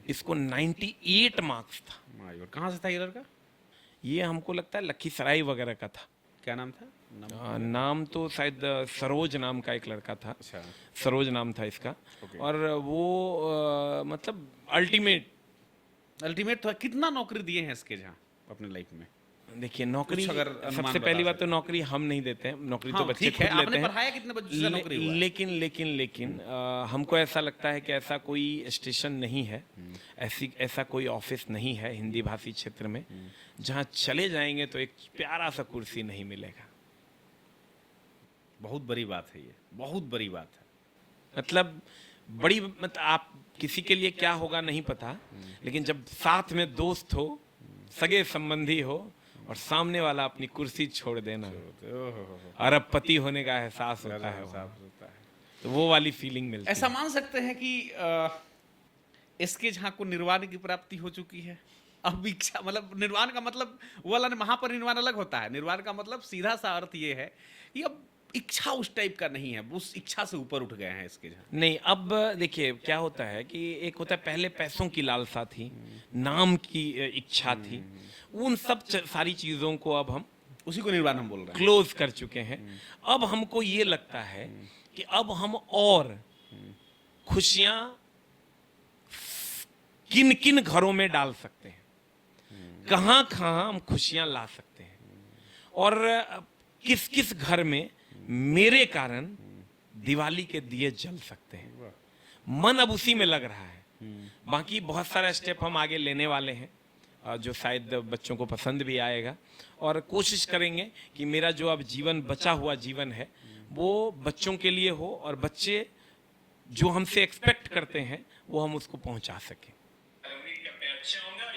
इसको 98 मार्क्स था। माय गॉड, कहाँ से था ये लड़का? ये हमको लगता है लखीसराय वगैरह का था। क्या नाम था? नाम तो शायद सरोज नाम का एक लड़का था। अच्छा, सरोज नाम था इसका। और वो मतलब अल्टीमेट तो कितना नौकरी दिए हैं इसके जहाँ अपने लाइफ में? देखिए नौकरी, कुछ अगर अनुमान सबसे बता पहली बात तो सकें। नौकरी हम नहीं देते हैं, नौकरी तो हाँ, बच्चे ठीक है, खुद लेते आपने हैं। पढ़ाया कितने बच्चों से नौकरी हुआ? लेकिन हमको ऐसा लगता है कि ऐसा कोई स्टेशन नहीं है, ऐसा कोई ऑफिस नहीं है हिंदी भाषी क्षेत्र में जहाँ चले जाएंगे तो एक प्यारा सा कुर्सी नहीं मिलेगा। बहुत बड़ी बात है ये, बहुत बड़ी बात है। मतलब बड़ी, मतलब आप किसी के लिए क्या होगा नहीं पता, लेकिन जब साथ में दोस्त हो, सगे संबंधी हो और सामने वाला अपनी कुर्सी छोड़ देना, अरबपति होने का एहसास होता है वहाँ। तो वो वाली फीलिंग मिलती ऐसा है। मान सकते हैं कि इसके झा को निर्वाण की प्राप्ति हो चुकी है। अब इच्छा, मतलब निर्वाण का मतलब वो वाला महापरिनिर्वाण अलग होता है। निर्वाण का मतलब सीधा सा अर्थ ये है कि अब इच्छा उस टाइप का नहीं है, उस इच्छा से ऊपर उठ गए हैं इसके जहाँ? नहीं, अब देखिए क्या होता है कि एक होता है पहले पैसों की लालसा थी, नाम की इच्छा थी, उन सब सारी चीज़ों को अब हम उसी को निर्वाण हम बोल रहे हैं। क्लोज कर चुके हैं। अब हमको ये लगता है कि अब हम और खुशियां किन किन घरों में डाल सकते हैं, कहाँ कहाँ हम खुशियां ला सकते हैं, और किस किस घर में मेरे कारण दिवाली के दिए जल सकते हैं। मन अब उसी में लग रहा है। बाकी बहुत सारा स्टेप हम आगे लेने वाले हैं, जो शायद बच्चों को पसंद भी आएगा, और कोशिश करेंगे कि मेरा जो अब जीवन बचा हुआ जीवन है वो बच्चों के लिए हो, और बच्चे जो हमसे एक्सपेक्ट करते हैं वो हम उसको पहुंचा सकें।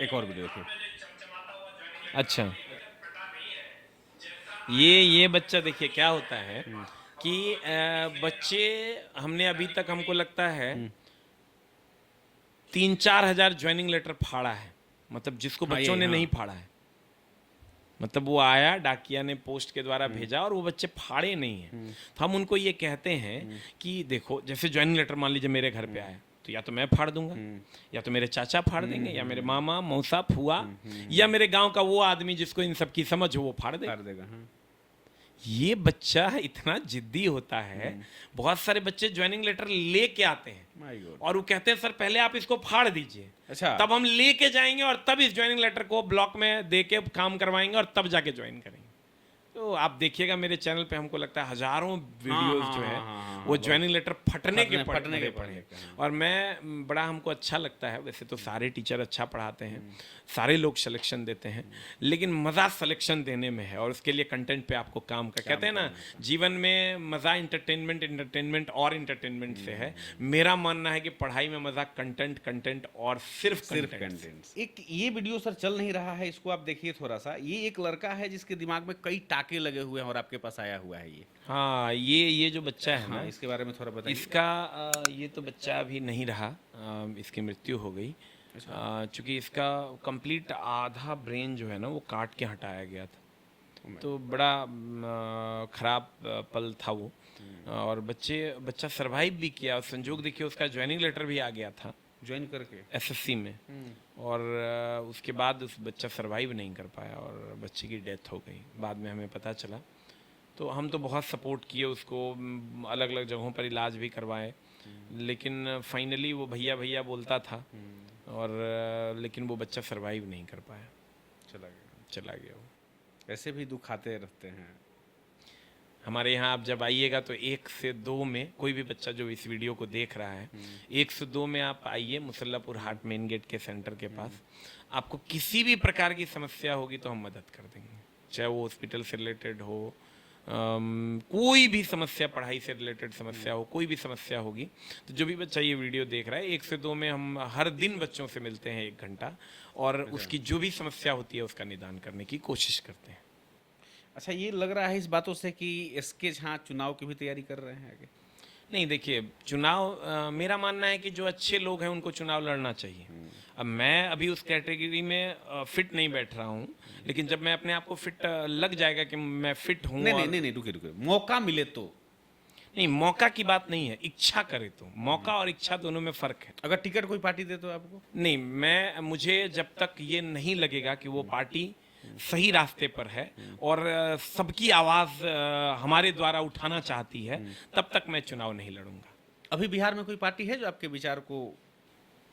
एक और वीडियो देखिए। अच्छा, ये बच्चा देखिए क्या होता है कि बच्चे हमने अभी तक, हमको लगता है 3-4 हजार ज्वाइनिंग लेटर फाड़ा है, मतलब जिसको हाँ, बच्चों ये, ने हाँ। नहीं फाड़ा है। मतलब वो आया, डाकिया ने पोस्ट के द्वारा भेजा और वो बच्चे फाड़े नहीं हैं। तो हम उनको ये कहते हैं कि देखो, जैसे ज्वाइनिंग लेटर मान लीजिए मेरे घर पे आया, तो या तो मैं फाड़ दूंगा, या तो मेरे चाचा फाड़ देंगे, या मेरे मामा, मौसा, फुआ, या मेरे गांव का वो आदमी जिसको इन सब की समझ हो वो फाड़ देगा। कर देगा, हाँ। ये बच्चा इतना जिद्दी होता है। बहुत सारे बच्चे ज्वाइनिंग लेटर लेके आते हैं माय गॉड। और वो कहते हैं सर पहले आप इसको फाड़ दीजिए, अच्छा, तब हम लेके जाएंगे और तब इस ज्वाइनिंग लेटर को ब्लॉक में दे के काम करवाएंगे और तब जाके ज्वाइन करेंगे। तो आप देखिएगा मेरे चैनल पे, हमको लगता है हजारों वीडियोस जो है वो ज्वाइनिंग लेटर फटने के पड़े हैं। और मैं बड़ा, हमको अच्छा लगता है। वैसे तो सारे टीचर अच्छा पढ़ाते हैं, सारे लोग सिलेक्शन देते हैं, लेकिन मज़ा सिलेक्शन देने में है, और उसके लिए कंटेंट पे आपको काम कर, कहते हैं ना जीवन में मज़ा इंटरटेनमेंट और इंटरटेनमेंट से है। मेरा मानना है कि पढ़ाई में मज़ा कंटेंट और सिर्फ कंटेंट। एक ये वीडियो सर चल नहीं रहा है, इसको आप देखिए थोड़ा सा। ये एक लड़का है जिसके दिमाग में कई टाके लगे हुए हैं और आपके पास आया हुआ है ये। हाँ, ये जो बच्चा है ना, इसके बारे में थोड़ा बताइए। इसका ये तो बच्चा अभी नहीं रहा, इसकी मृत्यु हो गई। चूँकि इसका कंप्लीट आधा ब्रेन जो है ना वो काट के हटाया गया था, तो बड़ा खराब पल था वो। और बच्चा सरवाइव भी किया, और संजोग देखिए उसका ज्वाइनिंग लेटर भी आ गया था ज्वाइन करके एसएससी में, और उसके बाद उस बच्चा सरवाइव नहीं कर पाया और बच्चे की डेथ हो गई, बाद में हमें पता चला। तो हम तो बहुत सपोर्ट किए उसको, अलग अलग जगहों पर इलाज भी करवाए, लेकिन फाइनली वो भैया बोलता था, और लेकिन वो बच्चा सरवाइव नहीं कर पाया, चला गया वो। ऐसे भी दुख आते रहते हैं हमारे यहाँ। आप जब आइएगा तो 1 से 2 में, कोई भी बच्चा जो इस वीडियो को देख रहा है, 1 से 2 में आप आइए मुसल्लापुर हाट मेन गेट के सेंटर के पास। आपको किसी भी प्रकार की समस्या होगी तो हम मदद कर देंगे, चाहे वो हॉस्पिटल से रिलेटेड हो, कोई भी समस्या, पढ़ाई से रिलेटेड समस्या हो, कोई भी समस्या होगी, तो जो भी बच्चा ये वीडियो देख रहा है, 1 से 2 में हम हर दिन बच्चों से मिलते हैं 1 घंटा, और उसकी जो भी समस्या होती है उसका निदान करने की कोशिश करते हैं। अच्छा, ये लग रहा है इस बातों से कि इसके जहाँ चुनाव की भी तैयारी कर रहे हैं आगे? नहीं, देखिए चुनाव, मेरा मानना है कि जो अच्छे लोग हैं उनको चुनाव लड़ना चाहिए। अब मैं अभी उस कैटेगरी में फिट नहीं बैठ रहा हूँ, लेकिन जब मैं अपने आप को फिट लग जाएगा कि मैं फिट हूँ, नहीं, रुकिए, मौका मिले तो। नहीं, मौका की बात नहीं है, इच्छा करे तो। मौका और इच्छा दोनों में फर्क है। अगर टिकट कोई पार्टी दे तो आपको? नहीं, मुझे जब तक ये नहीं लगेगा कि वो पार्टी सही रास्ते पर है और सबकी आवाज हमारे द्वारा उठाना चाहती है, तब तक मैं चुनाव नहीं लड़ूंगा। अभी बिहार में कोई पार्टी है जो आपके विचार को?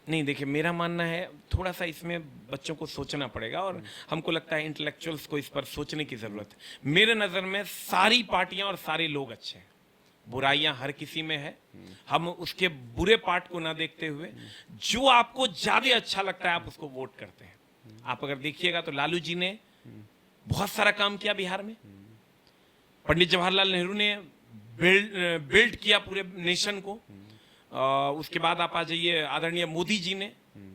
नहीं, देखिए मेरा मानना है थोड़ा सा इसमें बच्चों को सोचना पड़ेगा, और हमको लगता है इंटेलेक्चुअल्स को इस पर सोचने की जरूरत है। मेरे नज़र में सारी पार्टियां और सारे लोग अच्छे हैं, बुराइयां हर किसी में है। हम उसके बुरे पार्ट को ना देखते हुए जो आपको ज्यादा अच्छा लगता है आप उसको वोट करते हैं। आप अगर देखिएगा तो लालू जी ने बहुत सारा काम किया बिहार में, पंडित जवाहरलाल नेहरू ने बिल्ड किया पूरे नेशन को, उसके बाद आप आ जाइए आदरणीय मोदी जी ने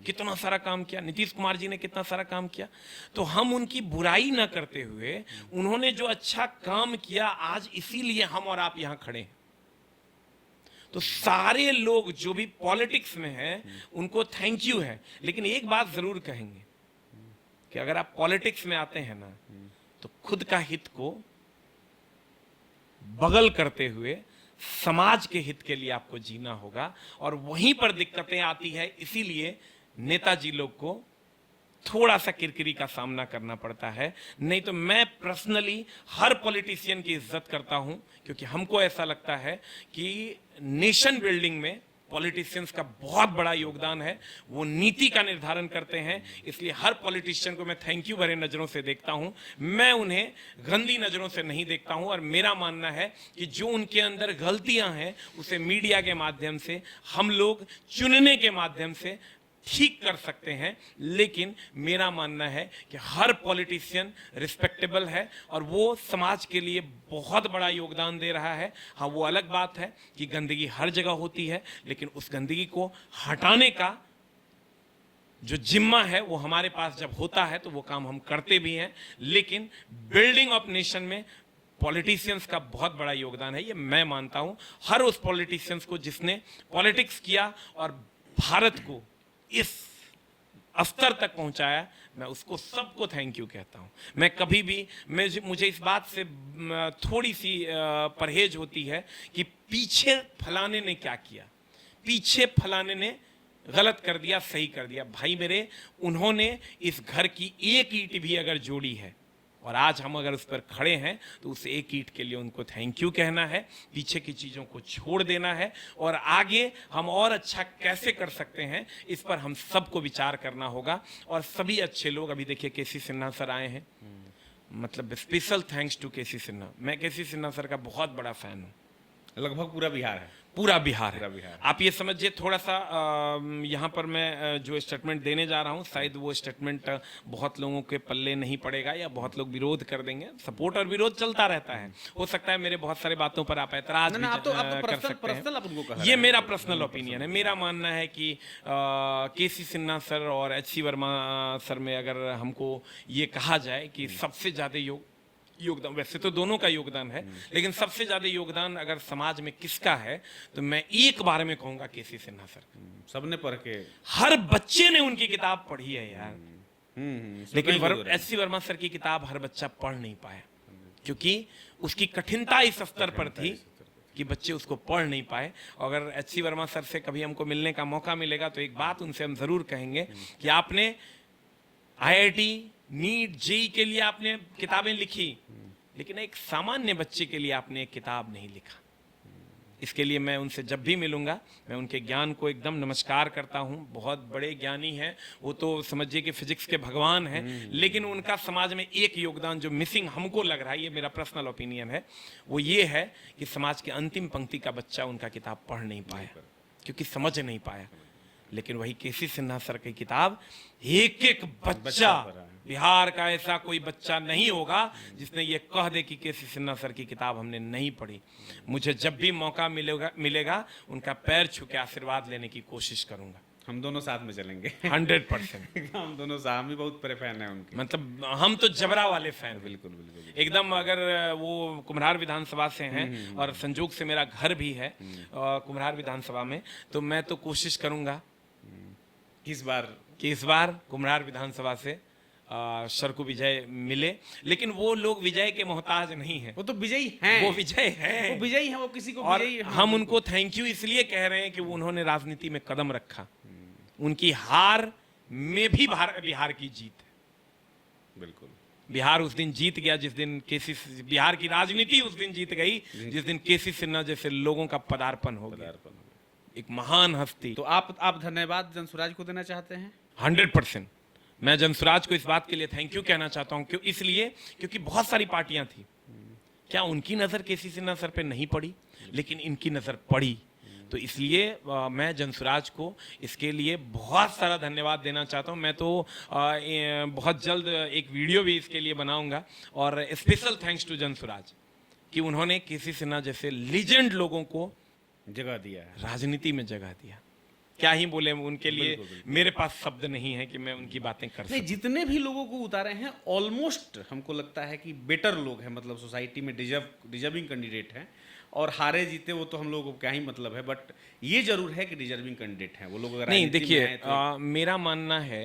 कितना सारा काम किया, नीतीश कुमार जी ने कितना सारा काम किया। तो हम उनकी बुराई ना करते हुए उन्होंने जो अच्छा काम किया, आज इसीलिए हम और आप यहां खड़े हैं। तो सारे लोग जो भी पॉलिटिक्स में हैं उनको थैंक यू है, लेकिन एक बात जरूर कहेंगे कि अगर आप पॉलिटिक्स में आते हैं ना, तो खुद का हित को बगल करते हुए समाज के हित के लिए आपको जीना होगा। और वहीं पर दिक्कतें आती है, इसीलिए नेताजी लोग को थोड़ा सा किरकिरी का सामना करना पड़ता है। नहीं तो मैं पर्सनली हर पॉलिटिशियन की इज्जत करता हूं, क्योंकि हमको ऐसा लगता है कि नेशन बिल्डिंग में पॉलिटिशियंस का बहुत बड़ा योगदान है। वो नीति का निर्धारण करते हैं, इसलिए हर पॉलिटिशियन को मैं थैंक यू भरे नज़रों से देखता हूं। मैं उन्हें गंदी नज़रों से नहीं देखता हूं। और मेरा मानना है कि जो उनके अंदर गलतियां हैं उसे मीडिया के माध्यम से, हम लोग चुनने के माध्यम से ठीक कर सकते हैं। लेकिन मेरा मानना है कि हर पॉलिटिशियन रिस्पेक्टेबल है और वो समाज के लिए बहुत बड़ा योगदान दे रहा है। हाँ, वो अलग बात है कि गंदगी हर जगह होती है, लेकिन उस गंदगी को हटाने का जो जिम्मा है वो हमारे पास जब होता है तो वो काम हम करते भी हैं। लेकिन बिल्डिंग ऑफ नेशन में पॉलिटिशियंस का बहुत बड़ा योगदान है, ये मैं मानता हूं। हर उस पॉलिटिशियंस को जिसने पॉलिटिक्स किया और भारत को इस स्तर तक पहुंचाया, मैं उसको सबको थैंक यू कहता हूं। मैं कभी भी मुझे इस बात से थोड़ी सी परहेज होती है कि पीछे फलाने ने क्या किया, पीछे फलाने ने गलत कर दिया, सही कर दिया। भाई मेरे, उन्होंने इस घर की एक ईंट भी अगर जोड़ी है और आज हम अगर उस पर खड़े हैं तो उस एक ईंट के लिए उनको थैंक यू कहना है, पीछे की चीज़ों को छोड़ देना है और आगे हम और अच्छा कैसे कर सकते हैं इस पर हम सबको विचार करना होगा। और सभी अच्छे लोग, अभी देखिए केसी सिन्हा सर आए हैं, मतलब स्पेशल थैंक्स टू केसी सिन्हा। मैं केसी सिन्हा सर का बहुत बड़ा फैन हूँ। लगभग पूरा बिहार है, पूरा बिहार है। पूरा बिहार। आप ये समझिए, थोड़ा सा यहाँ पर मैं जो स्टेटमेंट देने जा रहा हूँ, शायद वो स्टेटमेंट बहुत लोगों के पल्ले नहीं पड़ेगा या बहुत लोग विरोध कर देंगे। सपोर्ट और विरोध चलता रहता है। हो सकता है मेरे बहुत सारे बातों पर आप ऐतराज भी आप तो कर सकते पर्सनल आप उनको कह हैं। रहे ये हैं। मेरा पर्सनल ओपिनियन है। मेरा मानना है कि केसी सिन्हा सर और एच.सी. वर्मा सर में अगर हमको ये कहा जाए कि सबसे ज़्यादा योगदान, वैसे तो दोनों का योगदान है, लेकिन सबसे ज्यादा योगदान अगर समाज में किसका है तो मैं एक बार में कहूंगा केसी सिन्हा सर का। सबने पढ़ के, हर बच्चे ने उनकी किताब पढ़ी है यार। लेकिन लेकिन एच.सी. वर्मा सर की किताब हर बच्चा पढ़ नहीं पाया, क्योंकि उसकी कठिनता इस स्तर पर थी कि बच्चे उसको पढ़ नहीं पाए। अगर एच.सी. वर्मा सर से कभी हमको मिलने का मौका मिलेगा तो एक बात उनसे हम जरूर कहेंगे कि आपने IIT, नीट, जेई के लिए आपने किताबें लिखी, लेकिन एक सामान्य बच्चे के लिए आपने एक किताब नहीं लिखा। इसके लिए मैं उनसे जब भी मिलूंगा मैं उनके ज्ञान को एकदम नमस्कार करता हूं। बहुत बड़े ज्ञानी हैं वो, तो समझिए कि फिजिक्स के भगवान हैं। लेकिन उनका समाज में एक योगदान जो मिसिंग हमको लग रहा है, ये मेरा पर्सनल ओपिनियन है, वो ये है कि समाज के अंतिम पंक्ति का बच्चा उनका किताब पढ़ नहीं पाया, क्योंकि समझ नहीं पाया। लेकिन वही केसी सिन्हा सर की किताब एक एक बच्चा, बिहार का ऐसा कोई बच्चा नहीं होगा जिसने ये कह दे कि केसी सिन्हा सर की किताब हमने नहीं पढ़ी। मुझे जब भी मौका मिलेगा उनका पैर छू के आशीर्वाद लेने की कोशिश करूंगा। हम दोनों साथ में चलेंगे 100%। हम दोनों साथ, हम भी बहुत बड़े फैन हैं उनके। मतलब हम तो जबरा वाले फैन। बिल्कुल बिल्कुल एकदम। अगर वो कुम्हार विधानसभा से हैं और संजोग से मेरा घर भी है कुम्हार विधानसभा में, तो मैं तो कोशिश करूंगा इस बार कुम्हार विधानसभा से सर को विजय मिले। लेकिन वो लोग विजय के मोहताज नहीं है, वो तो विजयी हैं, वो विजय है, वो विजयी है, वो किसी को और विजयी हम उनको थैंक यू इसलिए कह रहे हैं कि उन्होंने राजनीति में कदम रखा। उनकी हार में भी बिहार की जीत है। बिल्कुल, बिहार उस दिन जीत गया जिस दिन बिहार की राजनीति उस दिन जीत गई जिस दिन केसी सिन्हा जैसे लोगों का पदार्पण हो गया, एक महान हस्ती। तो आप धन्यवाद जनसुराज को देना चाहते हैं? 100%। मैं जनसुराज को इस बात के लिए थैंक यू कहना चाहता हूं, क्यों? इसलिए क्योंकि बहुत सारी पार्टियां थी, क्या उनकी नजर केसी सिन्हा सर पे नहीं पड़ी? लेकिन इनकी नजर पड़ी। तो इसलिए मैं जनसुराज को इसके लिए बहुत सारा धन्यवाद देना चाहता हूं। मैं तो बहुत जल्द एक वीडियो भी इसके लिए बनाऊंगा और स्पेशल थैंक्स टू जनसुराज कि उन्होंने केसी सिन्हा जैसे लीजेंड लोगों को जगह दिया है, राजनीति में जगह दिया। क्या ही बोले उनके लिए, मेरे पास शब्द नहीं है कि मैं उनकी बातें कर नहीं, जितने भी लोगों को उतारे हैं ऑलमोस्ट हमको लगता है कि बेटर लोग हैं, मतलब सोसाइटी में डिजर्विंग कैंडिडेट हैं, और हारे जीते वो तो हम लोगों को क्या ही मतलब है, बट ये जरूर है कि डिजर्विंग कैंडिडेट हैं वो लोग। अगर नहीं राजनीति में देखिए, आए तो मेरा मानना है,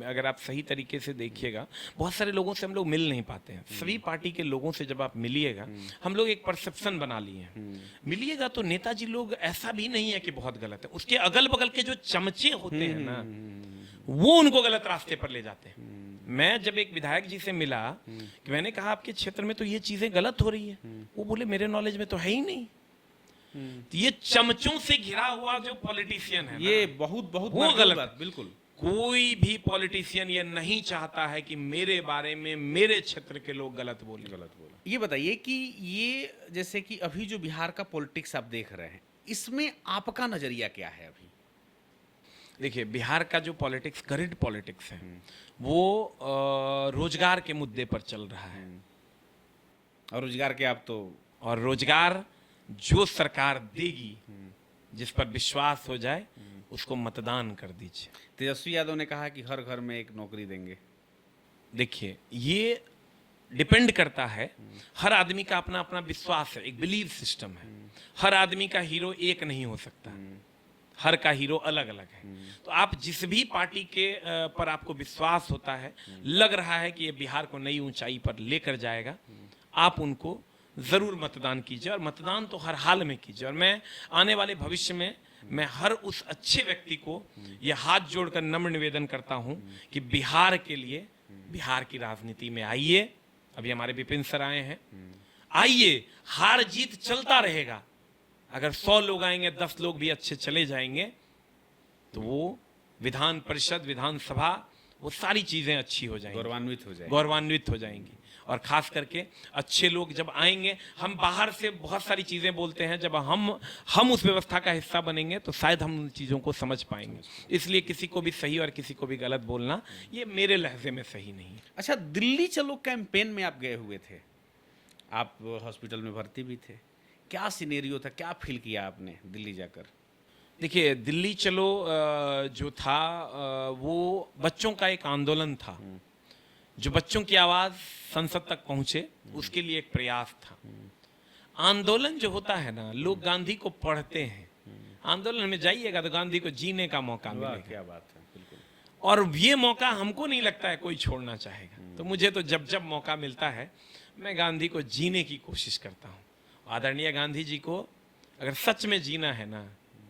अगर आप सही तरीके से देखिएगा, बहुत सारे लोगों से हम लोग मिल नहीं पाते हैं। सभी पार्टी के लोगों से जब आप मिलिएगा, हम लोग एक परसेप्शन बना लिए हैं। मिलिएगा तो नेताजी लोग ऐसा भी नहीं है कि बहुत गलत है, उसके अगल बगल के जो चमचे होते हैं ना, वो उनको गलत रास्ते पर ले जाते हैं। मैं जब एक विधायक जी से मिला कि मैंने कहा आपके क्षेत्र में तो ये चीजें गलत हो रही है, वो बोले मेरे नॉलेज में तो है ही नहीं। तो ये चमचों से घिरा हुआ जो पॉलिटिशियन है ये ना, बहुत बहुत वो बड़ी गलत बात, बिल्कुल। कोई भी पॉलिटिशियन ये नहीं चाहता है कि मेरे बारे में मेरे क्षेत्र के लोग गलत बोले। गलत बोला। ये बताइए कि ये जैसे कि अभी जो बिहार का पॉलिटिक्स आप देख रहे हैं, इसमें आपका नजरिया क्या है अभी? देखिए, बिहार का जो पॉलिटिक्स, करंट पॉलिटिक्स है, वो रोजगार के मुद्दे पर चल रहा है। और रोजगार के आप तो और रोजगार जो सरकार देगी, जिस पर विश्वास हो जाए, उसको मतदान कर दीजिए। तेजस्वी यादव ने कहा कि हर घर में एक नौकरी देंगे। देखिए, ये डिपेंड करता है, हर आदमी का अपना अपना विश्वास है, एक बिलीव सिस्टम है। हर आदमी का हीरो एक नहीं हो सकता, हर का हीरो अलग अलग है। तो आप जिस भी पार्टी के पर आपको विश्वास होता है, लग रहा है कि ये बिहार को नई ऊंचाई पर लेकर जाएगा, आप उनको जरूर मतदान कीजिए, और मतदान तो हर हाल में कीजिए। और मैं आने वाले भविष्य में मैं हर उस अच्छे व्यक्ति को ये हाथ जोड़कर नम्र निवेदन करता हूं कि बिहार के लिए, बिहार की राजनीति में आइए। अभी हमारे विपिन सर आए हैं, आइए, हार जीत चलता रहेगा। अगर 100 लोग आएंगे, 10 लोग भी अच्छे चले जाएंगे, तो वो विधान परिषद, विधानसभा, वो सारी चीजें अच्छी हो जाएंगी, गौरवान्वित हो जाएंगी। और खास करके अच्छे लोग जब आएंगे, हम बाहर से बहुत सारी चीजें बोलते हैं, जब हम उस व्यवस्था का हिस्सा बनेंगे तो शायद हम उन चीजों को समझ पाएंगे। इसलिए किसी को भी सही और किसी को भी गलत बोलना, ये मेरे लहजे में सही नहीं है। अच्छा, दिल्ली चलो कैंपेन में आप गए हुए थे, आप हॉस्पिटल में भर्ती भी थे, क्या सिनेरियो था, क्या फील किया आपने दिल्ली जाकर? देखिए, दिल्ली चलो जो था, वो बच्चों का एक आंदोलन था, जो बच्चों की आवाज संसद तक पहुंचे, उसके लिए एक प्रयास था। आंदोलन जो होता है ना, लोग गांधी को पढ़ते हैं, आंदोलन में जाइएगा तो गांधी को जीने का मौका मिलेगा। क्या बात है, बिल्कुल। और ये मौका हमको नहीं लगता है कोई छोड़ना चाहेगा। तो मुझे तो जब जब मौका मिलता है, मैं गांधी को जीने की कोशिश करता हूँ। आदरणीय गांधी जी को अगर सच में जीना है ना,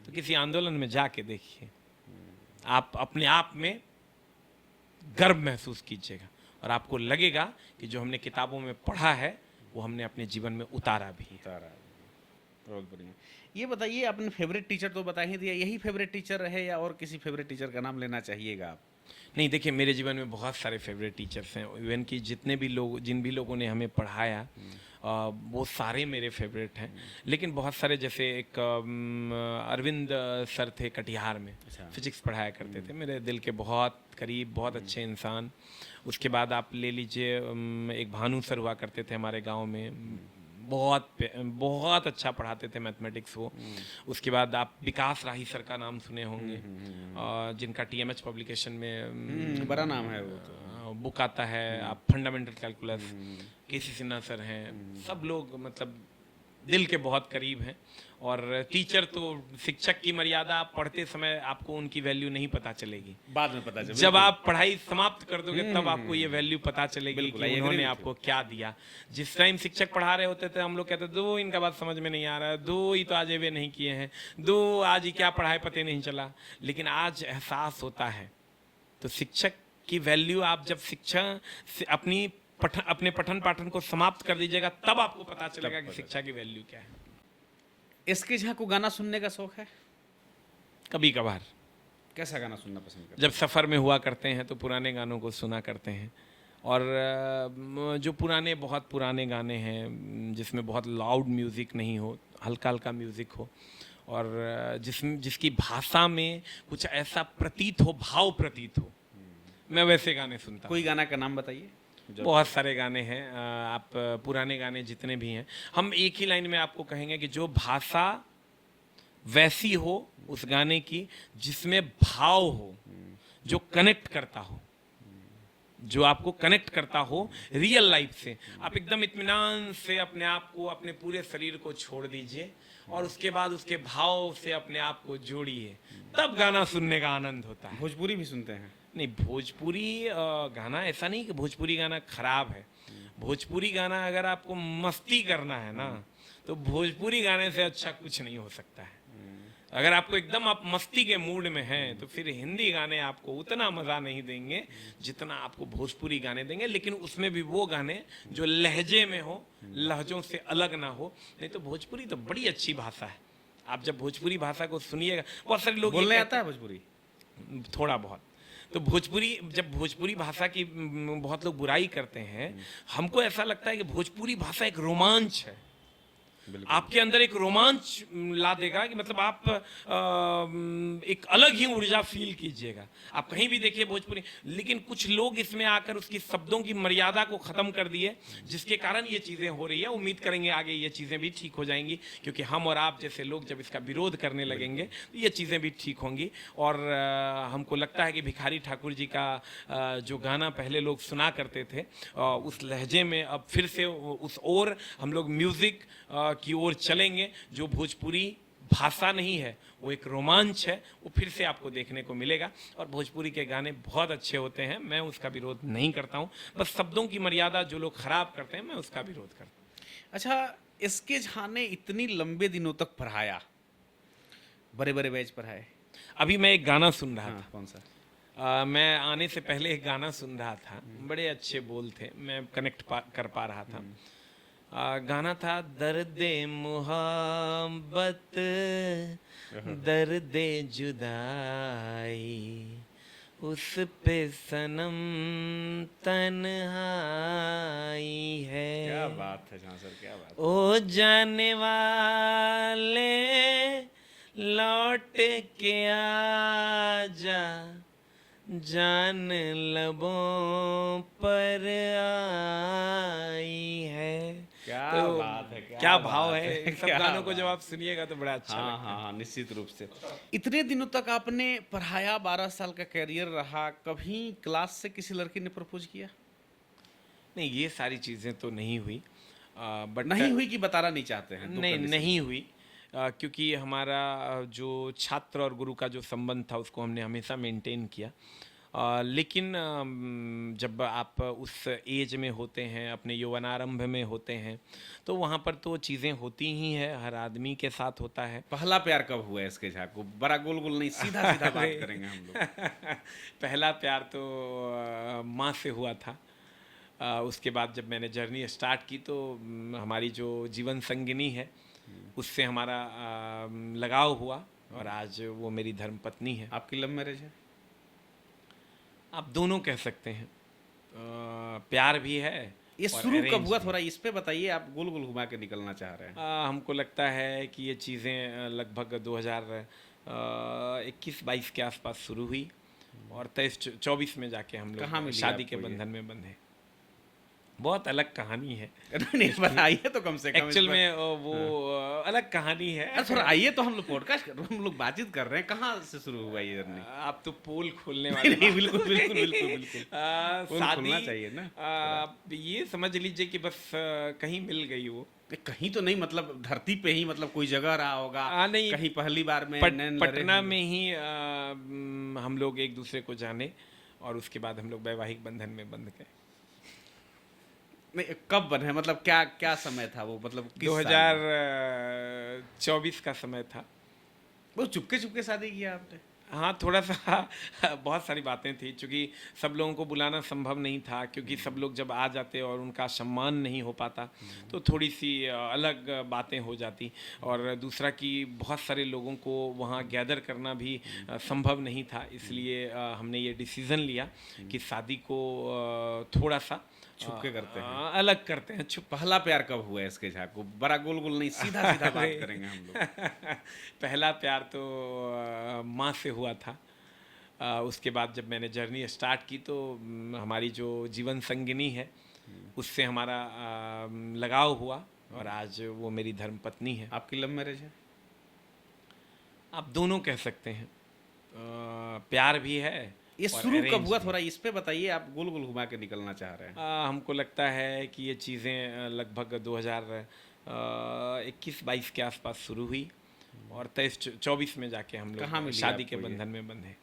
तो किसी आंदोलन में जाके देखिए, आप अपने आप में गर्व महसूस कीजिएगा, और आपको लगेगा कि जो हमने किताबों में पढ़ा है वो हमने अपने जीवन में उतारा भी है। बहुत बढ़िया। ये बताइए, अपने फेवरेट टीचर तो बता ही दिया, यही फेवरेट टीचर रहे या और किसी फेवरेट टीचर का नाम लेना चाहिएगा आप? नहीं, देखिए, मेरे जीवन में बहुत सारे फेवरेट टीचर्स हैं। इवन कि जिन भी लोगों ने हमें पढ़ाया, वो सारे मेरे फेवरेट हैं। लेकिन बहुत सारे, जैसे एक अरविंद सर थे कटिहार में, फिजिक्स पढ़ाया करते थे, मेरे दिल के बहुत करीब, बहुत अच्छे इंसान। उसके बाद आप ले लीजिए, एक भानु सर हुआ करते थे हमारे गांव में, बहुत अच्छा पढ़ाते थे मैथमेटिक्स वो। उसके बाद आप विकास राही सर का नाम सुने होंगे, जिनका TMH पब्लिकेशन में बड़ा नाम है वो तो, बुक आता है, आप fundamental calculus. KC Sinha sir हैं, सब लोग मतलब दिल के बहुत करीब हैं। और टीचर तो, शिक्षक की मर्यादा, आप पढ़ते समय आपको उनकी वैल्यू नहीं पता चलेगी, बाद में पता चलेगी। जब आप पढ़ाई समाप्त कर दोगे तब आपको ये वैल्यू पता चलेगी कि उन्होंने आपको क्या दिया। जिस टाइम शिक्षक पढ़ा रहे होते थे, हम लोग कहते दो इनका बात समझ में नहीं आ रहा है, दो ही तो आज वे नहीं किए हैं, दो आज ही क्या पढ़ाए पते नहीं चला। लेकिन आज एहसास होता है। तो शिक्षक की वैल्यू, आप जब शिक्षा अपने पठन पाठन को समाप्त कर दीजिएगा, तब आपको पता चलेगा कि शिक्षा की वैल्यू क्या है। SK झा को गाना सुनने का शौक है? कभी कभार। कैसा गाना सुनना पसंद करते? जब सफ़र में हुआ करते हैं तो पुराने गानों को सुना करते हैं। और जो बहुत पुराने गाने हैं, जिसमें बहुत लाउड म्यूज़िक नहीं हो, हल्का हल्का म्यूज़िक हो, और जिसकी भाषा में कुछ ऐसा प्रतीत हो, भाव प्रतीत हो, मैं वैसे गाने सुनता हूँ। कोई गाना का नाम बताइए। बहुत सारे गाने हैं, आप पुराने गाने जितने भी हैं, हम एक ही लाइन में आपको कहेंगे कि जो भाषा वैसी हो उस गाने की जिसमें भाव हो, जो कनेक्ट करता हो, जो आपको कनेक्ट करता हो रियल लाइफ से। आप एकदम इत्मीनान से अपने आप को, अपने पूरे शरीर को छोड़ दीजिए और उसके बाद उसके भाव से अपने आप को जोड़िए, तब गाना सुनने का आनंद होता है। भोजपुरी भी सुनते हैं? नहीं, भोजपुरी गाना ऐसा नहीं कि भोजपुरी गाना खराब है। भोजपुरी गाना अगर आपको मस्ती करना है ना, तो भोजपुरी गाने से अच्छा कुछ नहीं हो सकता है। अगर आपको एकदम आप मस्ती के मूड में हैं, तो फिर हिंदी गाने आपको उतना मज़ा नहीं देंगे जितना आपको भोजपुरी गाने देंगे, लेकिन उसमें भी वो गाने जो लहजे में हो, लहजों से अलग ना हो। नहीं तो भोजपुरी तो बड़ी अच्छी भाषा है। आप जब भोजपुरी भाषा को सुनिएगा, बहुत सारे लोग ये बोलने कहते आता है भोजपुरी? थोड़ा बहुत। तो भोजपुरी, जब भोजपुरी भाषा की बहुत लोग बुराई करते हैं, हमको ऐसा लगता है कि भोजपुरी भाषा एक रोमांच है। बिल्कुल। आपके अंदर एक रोमांच ला देगा कि मतलब आप एक अलग ही ऊर्जा फील कीजिएगा। आप कहीं भी देखिए भोजपुरी, लेकिन कुछ लोग इसमें आकर उसकी शब्दों की मर्यादा को ख़त्म कर दिए, जिसके कारण ये चीज़ें हो रही है। उम्मीद करेंगे आगे ये चीज़ें भी ठीक हो जाएंगी, क्योंकि हम और आप जैसे लोग जब इसका विरोध करने लगेंगे तो ये चीज़ें भी ठीक होंगी। और हमको लगता है कि भिखारी ठाकुर जी का जो गाना पहले लोग सुना करते थे, उस लहजे में अब फिर से उस ओर हम लोग म्यूज़िक की ओर चलेंगे। जो भोजपुरी भाषा नहीं है, वो एक रोमांच है, वो फिर से आपको देखने को मिलेगा। और भोजपुरी के गाने बहुत अच्छे होते हैं, मैं उसका विरोध नहीं करता हूँ। बस शब्दों की मर्यादा जो लोग खराब करते हैं, मैं उसका विरोध करता हूँ। अच्छा, एसके झा ने इतनी लंबे दिनों तक पढ़ाया, बड़े बड़े बैच पढ़ाए। अभी मैं एक गाना सुन रहा हाँ, कौन सा? था। मैं आने से पहले एक गाना सुन रहा था, बड़े अच्छे बोल थे, मैं कनेक्ट कर पा रहा था। गाना था दर्दे मुहब्बत, दर्दे जुदाई, उस पे सनम तन्हाई है। क्या बात है जहाँ सर, क्या बात। ओ जाने वाले लौट के आजा, जान लबों पर आई है। क्या तो बात है, क्या भाव बात है। इन सब क्या गानों को बात जब आप सुनिएगा तो बड़ा अच्छा हाँ लगता है। हाँ हाँ, निश्चित रूप से। इतने दिनों तक आपने पढ़ाया, 12 साल का कैरियर रहा, कभी क्लास से किसी लड़की ने प्रपोज किया? नहीं, ये सारी चीज़ें तो नहीं हुई, बट नहीं हुई कि बताना नहीं चाहते हैं? दो नहीं, condition। नहीं हुई, क्योंकि हमारा जो छात्र और गुरु का जो संबंध था उसको हमने हमेशा मेंटेन किया। लेकिन जब आप उस एज में होते हैं, अपने यौवनारंभ में होते हैं, तो वहाँ पर तो चीज़ें होती ही हैं, हर आदमी के साथ होता है। पहला प्यार कब हुआ है इसके झा को? बड़ा गोल गोल नहीं, सीधा सीधा बात अरे। करेंगे हम लोग। पहला प्यार तो माँ से हुआ था। उसके बाद जब मैंने जर्नी स्टार्ट की तो हमारी जो जीवन संगिनी है उससे हमारा लगाव हुआ, और आज वो मेरी धर्मपत्नी है। आपकी लव मैरिज है? आप दोनों कह सकते हैं, प्यार भी है। ये और शुरू कब arrange हुआ, भी। थोड़ा इस पे बताइए। आप गोल गोल घुमा के निकलना चाह रहे हैं। हमको लगता है कि ये चीज़ें लगभग 2021-22 के आसपास शुरू हुई, और 23-24 में जाके हम कहाँ लोग मिली शादी के आपको ये? बंधन में बंधे। बहुत अलग कहानी है। नहीं बताइए तो कम से कम। एक्चुअल में वो अलग कहानी है। अरे थोड़ा आइए तो, हम लोग पॉडकास्ट कर रहे हैं, हम लोग बातचीत कर रहे हैं। कहाँ से शुरू हुआ ये जर्नी? आप तो पोल खोलने नहीं वाले नहीं, बिल्कुल बिल्कुल बिल्कुल बिल्कुल। पोल शादी खुलना चाहिए ना ये समझ लीजिए कि बस कहीं मिल गई वो। कहीं तो नहीं, मतलब धरती पे ही, मतलब कोई जगह रहा होगा। नहीं, कहीं पहली बार में नैन लड़े पटना होंगे। में ही हम लोग एक दूसरे को जाने, और उसके बाद हम लोग वैवाहिक बंधन में बंध गए। नहीं, कब बने, मतलब क्या क्या समय था वो, मतलब किस साल में? 2024 का समय था। वो चुपके चुपके शादी किया आपने? हाँ, थोड़ा सा बहुत सारी बातें थी, क्योंकि सब लोगों को बुलाना संभव नहीं था, क्योंकि सब लोग जब आ जाते और उनका सम्मान नहीं हो पाता तो थोड़ी सी अलग बातें हो जाती। और दूसरा कि बहुत सारे लोगों को वहाँ गैदर करना भी संभव नहीं था, इसलिए हमने ये डिसीज़न लिया कि शादी को थोड़ा सा छुपके करते हैं, अलग करते हैं। पहला प्यार कब हुआ है इसके झा को? बड़ा गोल गोल नहीं, सीधा सीधा बात करेंगे हम लोग। पहला प्यार तो माँ से हुआ था। उसके बाद जब मैंने जर्नी स्टार्ट की तो हमारी जो जीवन संगिनी है उससे हमारा लगाव हुआ, और आज वो मेरी धर्मपत्नी है। आपकी लव मैरिज है? आप दोनों कह सकते हैं। प्यार भी है। ये और शुरू कब arrange हुआ, भी। थोड़ा इस पे बताइए, आप गोल गोल घुमा के निकलना चाह रहे हैं। हमको लगता है कि ये चीज़ें लगभग 2021-22 के आसपास शुरू हुई और 23-24 में जाके हम कहाँ लोग मिली शादी के आपको ये? बंधन में बंधे।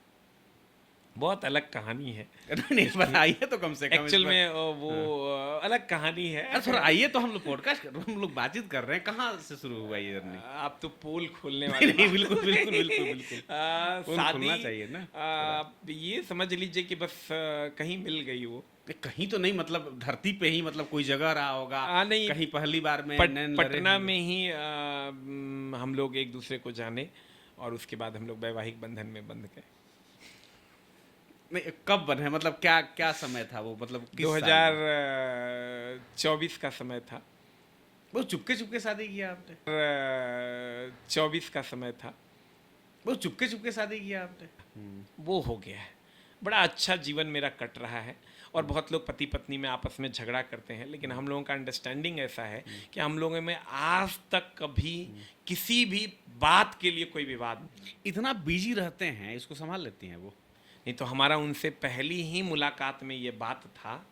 बहुत अलग कहानी है। नहीं बताइए तो कम से कम। एक्चुअल में वो अलग कहानी है। अरे थोड़ा आइए तो, हम लोग पॉडकास्ट कर रहे हैं, हम लोग बातचीत कर रहे हैं, कहाँ से शुरू हुआ ये जर्नी? आप तो पोल खोलने नहीं वाले नहीं, बिल्कुल बिल्कुल बिल्कुल बिल्कुल। पोल शादी खुलना चाहिए ना ये समझ लीजिए कि बस कहीं मिल गई वो। कहीं तो नहीं, मतलब धरती पे ही, मतलब कोई जगह रहा होगा, नहीं, कहीं पहली बार में नैन लड़े पटना होंगे। में ही हम लोग एक दूसरे को जाने और उसके बाद हम लोग वैवाहिक बंधन में बंध गए। नहीं, कब बने, मतलब क्या क्या समय था वो, मतलब किस साल में? 2024 का समय था। बहुत चुपके चुपके शादी किया आपने? 24 का समय था। बहुत चुपके चुपके शादी किया आपने? वो हो गया है। बड़ा अच्छा जीवन मेरा कट रहा है और बहुत लोग पति पत्नी में आपस में झगड़ा करते हैं, लेकिन हम लोगों का अंडरस्टैंडिंग ऐसा है कि हम लोगों में आज तक कभी किसी भी बात के लिए कोई विवाद नहीं। इतना बिजी रहते हैं, इसको संभाल लेती हैं वो? नहीं तो हमारा उनसे पहली ही मुलाकात में ये बात था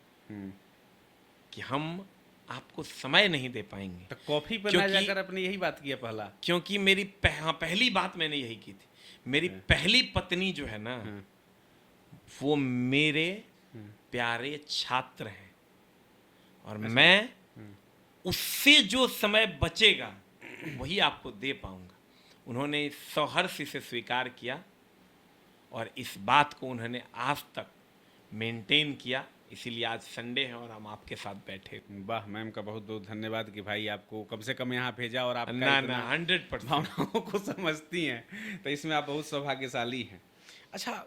कि हम आपको समय नहीं दे पाएंगे। तो कॉफी पे ना क्योंकि- जाकर अपने यही बात किया पहला? क्योंकि मेरी पहली बात मैंने यही की थी। मेरी पहली पत्नी जो है ना, वो मेरे प्यारे छात्र हैं और मैं उससे जो समय बचेगा वही आपको दे पाऊंगा। उन्होंने सौहर्ष से स्वीकार किया और इस बात को उन्होंने आज तक मेंटेन किया। इसीलिए आज संडे है और हम आपके साथ बैठे। वाह, मैम का बहुत बहुत धन्यवाद कि भाई आपको कम से कम यहाँ भेजा और आपका ना इतना 100%। भावनाओं को समझती हैं, तो इसमें आप बहुत सौभाग्यशाली हैं। अच्छा,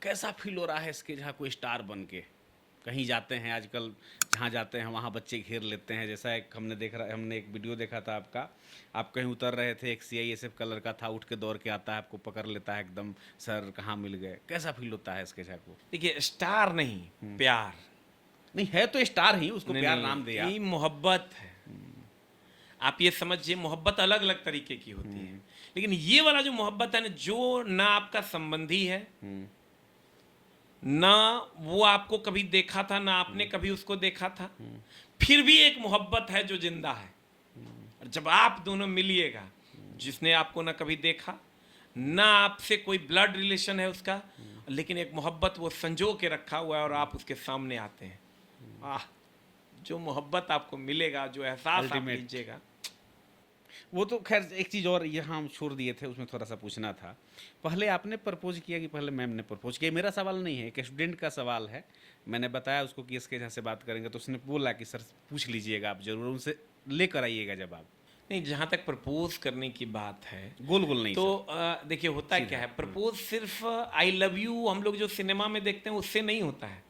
कैसा फील हो रहा है इसके जहाँ कोई स्टार बन के कहीं जाते हैं आजकल, जहाँ जाते हैं वहाँ बच्चे घेर लेते हैं, जैसा एक हमने एक वीडियो देखा था आपका, आप कहीं उतर रहे थे, एक CISF का लड़का था, उठ के दौड़ के आता है, आपको पकड़ लेता है एकदम, सर कहाँ मिल गए, कैसा फील होता है इसके को? देखिए, स्टार नहीं, प्यार। नहीं है तो स्टार ही, उसको नहीं, प्यार नहीं, नाम दिया। ये मोहब्बत है। आप ये समझिए, मोहब्बत अलग अलग तरीके की होती है, लेकिन ये वाला जो मोहब्बत है ना, जो ना आपका संबंधी है, ना वो आपको कभी देखा था, ना आपने कभी उसको देखा था, फिर भी एक मोहब्बत है जो जिंदा है। और जब आप दोनों मिलिएगा, जिसने आपको ना कभी देखा, ना आपसे कोई ब्लड रिलेशन है उसका, लेकिन एक मोहब्बत वो संजो के रखा हुआ है और आप उसके सामने आते हैं, आह, जो मोहब्बत आपको मिलेगा, जो एहसास आप Ultimate। लीजिएगा। वो तो खैर, एक चीज़ और यहाँ हम छोड़ दिए थे, उसमें थोड़ा सा पूछना था। पहले आपने प्रपोज किया कि पहले मैम ने प्रपोज किया? मेरा सवाल नहीं है, एक स्टूडेंट का सवाल है। मैंने बताया उसको कि इसके जहाँ से बात करेंगे, तो उसने बोला कि सर पूछ लीजिएगा आप, जरूर उनसे लेकर आइएगा जवाब। नहीं, जहाँ तक प्रपोज करने की बात है, गोल गोल नहीं तो देखिए होता क्या है, प्रपोज सिर्फ आई लव यू हम लोग जो सिनेमा में देखते हैं उससे नहीं होता है।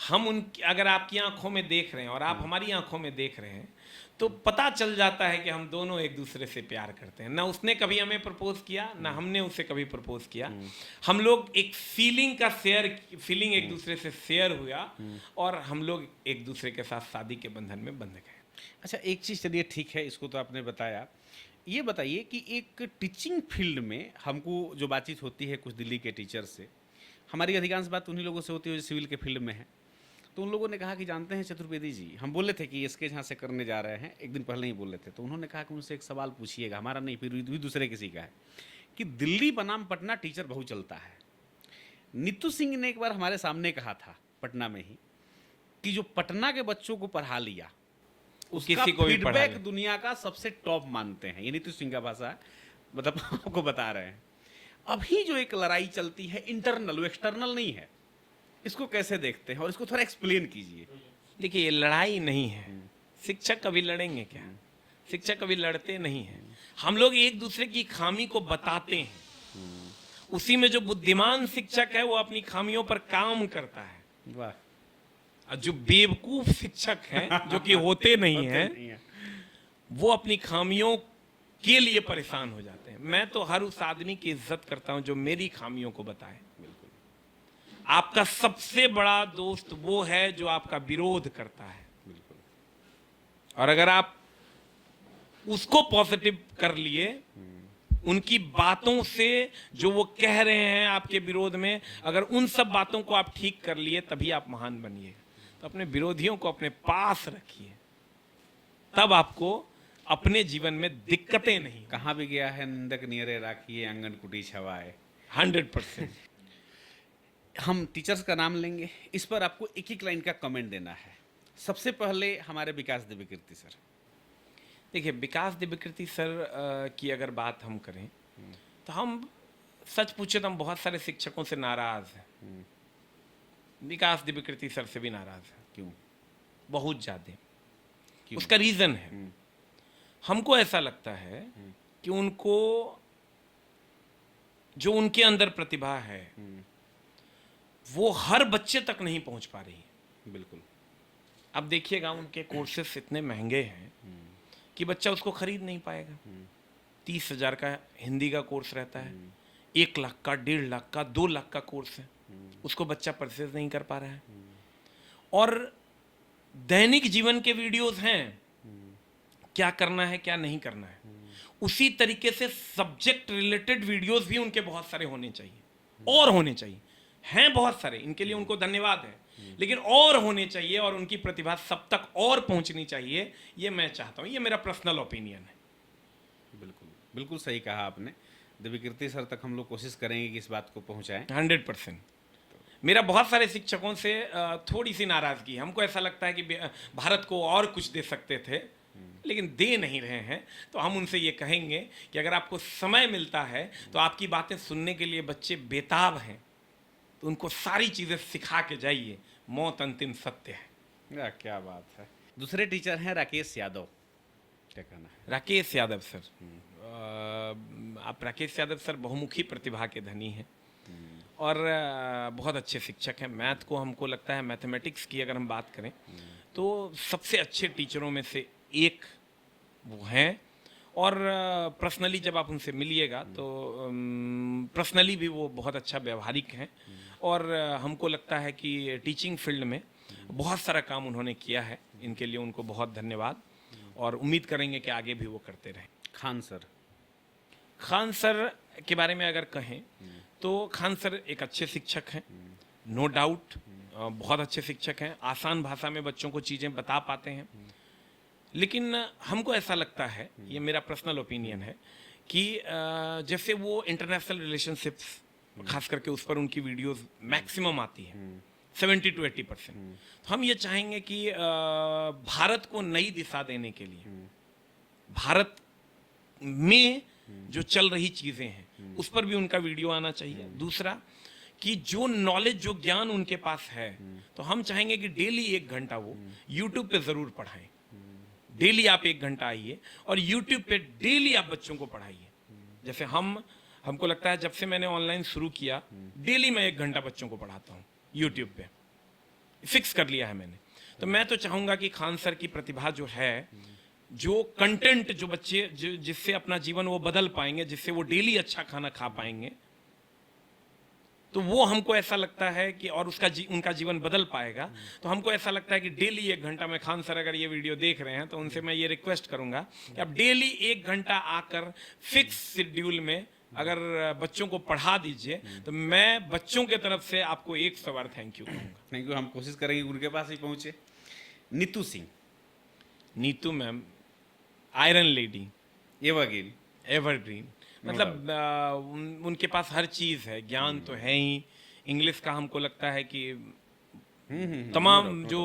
हम अगर आपकी आंखों में देख रहे हैं और आप हमारी आंखों में देख रहे हैं, तो पता चल जाता है कि हम दोनों एक दूसरे से प्यार करते हैं। ना उसने कभी हमें प्रपोज किया, ना हमने उसे कभी प्रपोज किया। हम लोग एक फीलिंग एक दूसरे से शेयर हुआ और हम लोग एक दूसरे के साथ शादी के बंधन में बंध गए। अच्छा, एक चीज़ चलिए ठीक है, इसको तो आपने बताया। ये बताइए कि एक टीचिंग फील्ड में हमको जो बातचीत होती है कुछ दिल्ली के टीचर से, हमारी अधिकांश बात उन्हीं लोगों से होती है जो सिविल के फील्ड में है। तो उन लोगों ने कहा कि जानते हैं चतुर्वेदी जी, हम बोले थे कि इसके जहाँ से करने जा रहे हैं, एक दिन पहले ही बोले थे, तो उन्होंने कहा कि उनसे एक सवाल पूछिएगा, हमारा नहीं फिर भी दूसरे किसी का है, कि दिल्ली बनाम पटना टीचर बहुत चलता है। नीतू सिंह ने एक बार हमारे सामने कहा था पटना में ही कि जो पटना के बच्चों को पढ़ा लिया, उसका किसी को भी पढ़ा फीडबैक ले। दुनिया का सबसे टॉप मानते हैं। ये नीतू सिंह का भाषा है, मतलब आपको बता रहे हैं। अभी जो एक लड़ाई चलती है इंटरनल, वो एक्सटर्नल नहीं है, इसको कैसे देखते हैं और इसको थोड़ा एक्सप्लेन कीजिए। देखिए, ये लड़ाई नहीं है। शिक्षक कभी लड़ेंगे क्या? शिक्षक कभी लड़ते नहीं हैं। हम लोग एक दूसरे की खामी को बताते हैं। उसी में जो बुद्धिमान शिक्षक है वो अपनी खामियों पर काम करता है, वाह, और जो बेवकूफ शिक्षक हैं, जो कि होते नहीं हैं, वो अपनी खामियों के लिए परेशान हो जाते हैं। मैं तो हर उस आदमी की इज्जत करता हूं जो मेरी खामियों को बताए। आपका सबसे बड़ा दोस्त वो है जो आपका विरोध करता है, और अगर आप उसको पॉजिटिव कर लिए उनकी बातों से जो वो कह रहे हैं आपके विरोध में, अगर उन सब बातों को आप ठीक कर लिए तभी आप महान बनिए। तो अपने विरोधियों को अपने पास रखिए, तब आपको अपने जीवन में दिक्कतें नहीं। कहाँ भी गया है निंदक नियरे राखिए, आंगन कुटी छवाए। 100%। हम टीचर्स का नाम लेंगे, इस पर आपको एक एक लाइन का कमेंट देना है। सबसे पहले हमारे विकास दिव्यकीर्ति सर। देखिए, विकास दिव्यकीर्ति सर की अगर बात हम करें तो हम सच पूछे तो हम बहुत सारे शिक्षकों से नाराज हैं। विकास दिव्यकीर्ति सर से भी नाराज है। क्यों? बहुत ज्यादा। क्यों? उसका रीजन है, हमको ऐसा लगता है कि उनको जो उनके अंदर प्रतिभा है वो हर बच्चे तक नहीं पहुंच पा रही है। बिल्कुल। अब देखिएगा, उनके कोर्सेस इतने महंगे हैं कि बच्चा उसको खरीद नहीं पाएगा। 30,000 का हिंदी का कोर्स रहता है, 1 लाख का, 1.5 लाख का, 2 लाख का कोर्स है, उसको बच्चा परचेज नहीं कर पा रहा है। और दैनिक जीवन के वीडियोस हैं, क्या करना है क्या नहीं करना है। उसी तरीके से सब्जेक्ट रिलेटेड वीडियोस भी उनके बहुत सारे होने चाहिए और होने चाहिए, हैं बहुत सारे, इनके लिए उनको धन्यवाद है, लेकिन और होने चाहिए और उनकी प्रतिभा सब तक और पहुंचनी चाहिए। ये मैं चाहता हूं, ये मेरा पर्सनल ओपिनियन है। बिल्कुल बिल्कुल सही कहा आपने। दिव्यकीर्ति सर तक हम लोग कोशिश करेंगे कि इस बात को पहुंचाएं। 100%। मेरा बहुत सारे शिक्षकों से थोड़ी सी नाराजगी, हमको ऐसा लगता है कि भारत को और कुछ दे सकते थे लेकिन दे नहीं रहे हैं। तो हम उनसे ये कहेंगे कि अगर आपको समय मिलता है तो आपकी बातें सुनने के लिए बच्चे बेताब हैं, तो उनको सारी चीज़ें सिखा के जाइए। मौत अंतिम सत्य है। क्या बात है। दूसरे टीचर हैं राकेश यादव, क्या कहना है? राकेश यादव सर, आप राकेश यादव सर बहुमुखी प्रतिभा के धनी हैं और बहुत अच्छे शिक्षक हैं। मैथ को हमको लगता है, मैथमेटिक्स की अगर हम बात करें तो सबसे अच्छे टीचरों में से एक वो हैं। और पर्सनली जब आप उनसे मिलिएगा तो पर्सनली भी वो बहुत अच्छा व्यवहारिक हैं। और हमको लगता है कि टीचिंग फील्ड में बहुत सारा काम उन्होंने किया है, इनके लिए उनको बहुत धन्यवाद और उम्मीद करेंगे कि आगे भी वो करते रहें। खान सर। खान सर के बारे में अगर कहें तो खान सर एक अच्छे शिक्षक हैं, नो डाउट, बहुत अच्छे शिक्षक हैं, आसान भाषा में बच्चों को चीज़ें बता पाते हैं। लेकिन हमको ऐसा लगता है, ये मेरा पर्सनल ओपिनियन है, कि जैसे वो इंटरनेशनल रिलेशनशिप्स खास करके उस पर उनकी वीडियोस मैक्सिमम आती है, 70 to 80%। तो हम ये चाहेंगे कि भारत को नई दिशा देने के लिए, भारत में जो चल रही चीज़ें हैं उस पर भी उनका वीडियो आना चाहिए। दूसरा कि जो नॉलेज, जो ज्ञान उनके पास है, तो हम चाहेंगे कि डेली 1 घंटा वो यूट्यूब पे ज़रूर पढ़ाएं। डेली आप 1 घंटा आइए और यूट्यूब पे डेली आप बच्चों को पढ़ाइए। जैसे हमको लगता है जब से मैंने ऑनलाइन शुरू किया, डेली मैं 1 घंटा बच्चों को पढ़ाता हूँ यूट्यूब पे, फिक्स कर लिया है मैंने। तो मैं तो चाहूँगा कि खान सर की प्रतिभा जो है, जो कंटेंट जो बच्चे जिससे अपना जीवन वो बदल पाएंगे, जिससे वो डेली अच्छा खाना खा पाएंगे, तो वो हमको ऐसा लगता है कि और उनका जीवन बदल पाएगा। तो हमको ऐसा लगता है कि डेली 1 घंटा में, खान सर अगर ये वीडियो देख रहे हैं तो उनसे मैं ये रिक्वेस्ट करूंगा कि आप डेली 1 घंटा आकर फिक्स शेड्यूल में अगर बच्चों को पढ़ा दीजिए, तो मैं बच्चों के तरफ से आपको 100 बार थैंक यू कहूँगा। Thank you. हम कोशिश करेंगे उनके पास ही पहुँचे। Neetu Singh. Neetu ma'am iron lady, evergreen, मतलब उनके पास हर चीज़ है, ज्ञान तो है ही। इंग्लिश का हमको लगता है कि तमाम जो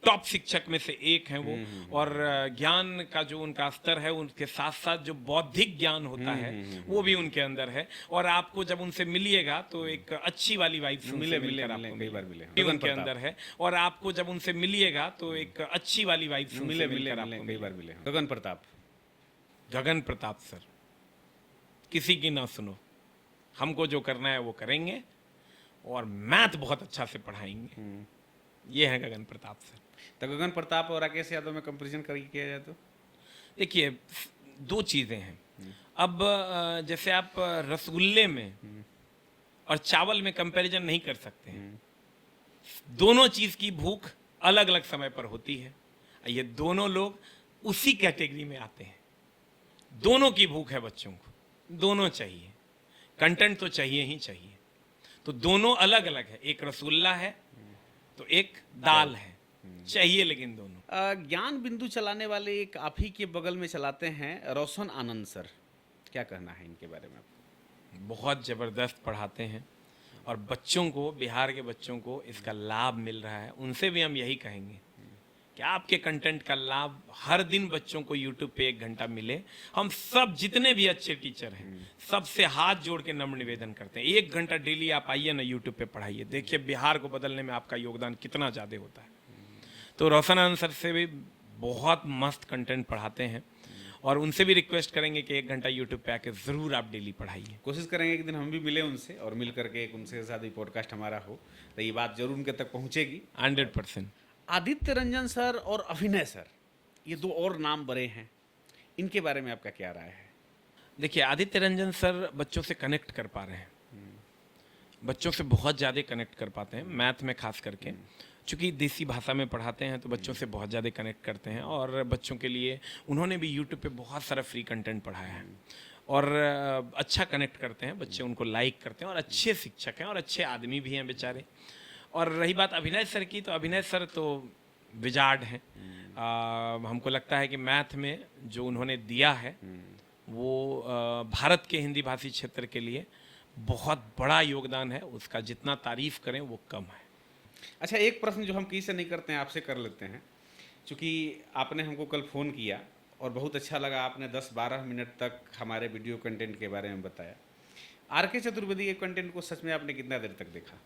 टॉप शिक्षक में से एक हैं वो। और ज्ञान का जो उनका स्तर है, उनके साथ साथ जो बौद्धिक ज्ञान होता है वो भी उनके अंदर है। और आपको जब उनसे मिलिएगा तो एक अच्छी वाली वाइब उनके अंदर है। और आपको जब उनसे मिलिएगा तो एक अच्छी वाली वाइब मिले। गगन प्रताप सर, किसी की ना सुनो, हमको जो करना है वो करेंगे और मैथ बहुत अच्छा से पढ़ाएंगे। ये है गगन प्रताप सर। तो गगन प्रताप और राकेश यादव में कंपैरिजन किया जाए तो देखिए, 2 चीज़ें हैं। अब जैसे आप रसगुल्ले में और चावल में कंपैरिजन नहीं कर सकते हैं। दोनों चीज़ की भूख अलग अलग समय पर होती है। ये दोनों लोग उसी कैटेगरी में आते हैं। दोनों की भूख है बच्चों को, दोनों चाहिए, कंटेंट तो चाहिए ही चाहिए। तो दोनों अलग अलग है, एक रसगुल्ला है तो एक दाल है, चाहिए लेकिन दोनों। ज्ञान बिंदु चलाने वाले एक आप ही के बगल में चलाते हैं रोशन आनंद सर, क्या कहना है इनके बारे में आपको? बहुत ज़बरदस्त पढ़ाते हैं और बच्चों को, बिहार के बच्चों को इसका लाभ मिल रहा है। उनसे भी हम यही कहेंगे कि आपके कंटेंट का लाभ हर दिन बच्चों को यूट्यूब पे 1 घंटा मिले। हम सब जितने भी अच्छे टीचर हैं सबसे हाथ जोड़ के नम्र निवेदन करते हैं, 1 घंटा डेली आप आइए ना यूट्यूब पे पढ़ाइए, देखिए बिहार को बदलने में आपका योगदान कितना ज़्यादा होता है। तो रोशन आनंद सर से भी बहुत मस्त कंटेंट पढ़ाते हैं और उनसे भी रिक्वेस्ट करेंगे कि 1 घंटा यूट्यूब पे आके ज़रूर आप डेली पढ़ाइए। कोशिश करेंगे एक दिन हम भी मिले उनसे और मिल करके एक उनसे साथ भी पॉडकास्ट हमारा हो, तो ये बात जरूर उनके तक पहुंचेगी। 100%। आदित्य रंजन सर और अभिनय सर, ये दो और नाम बड़े हैं, इनके बारे में आपका क्या राय है? देखिए, आदित्य रंजन सर बच्चों से कनेक्ट कर पा रहे हैं, बच्चों से बहुत ज़्यादा कनेक्ट कर पाते हैं, मैथ में खास करके। चूँकि देसी भाषा में पढ़ाते हैं तो बच्चों से बहुत ज़्यादा कनेक्ट करते हैं और बच्चों के लिए उन्होंने भी यूट्यूब पे बहुत सारा फ्री कंटेंट पढ़ाया है और अच्छा कनेक्ट करते हैं, बच्चे उनको लाइक करते हैं और अच्छे शिक्षक हैं और अच्छे आदमी भी हैं बेचारे। और रही बात अभिनय सर की, तो अभिनय सर तो विजार्ड हैं। हमको लगता है कि मैथ में जो उन्होंने दिया है वो भारत के हिंदी भाषी क्षेत्र के लिए बहुत बड़ा योगदान है, उसका जितना तारीफ करें वो कम है। अच्छा, एक प्रश्न जो हम किसी से नहीं करते हैं आपसे कर लेते हैं, क्योंकि आपने हमको कल फ़ोन किया और बहुत अच्छा लगा, आपने 10-12 मिनट तक हमारे वीडियो कंटेंट के बारे में बताया। आर के चतुर्वेदी के कंटेंट को सच में आपने कितना देर तक देखा?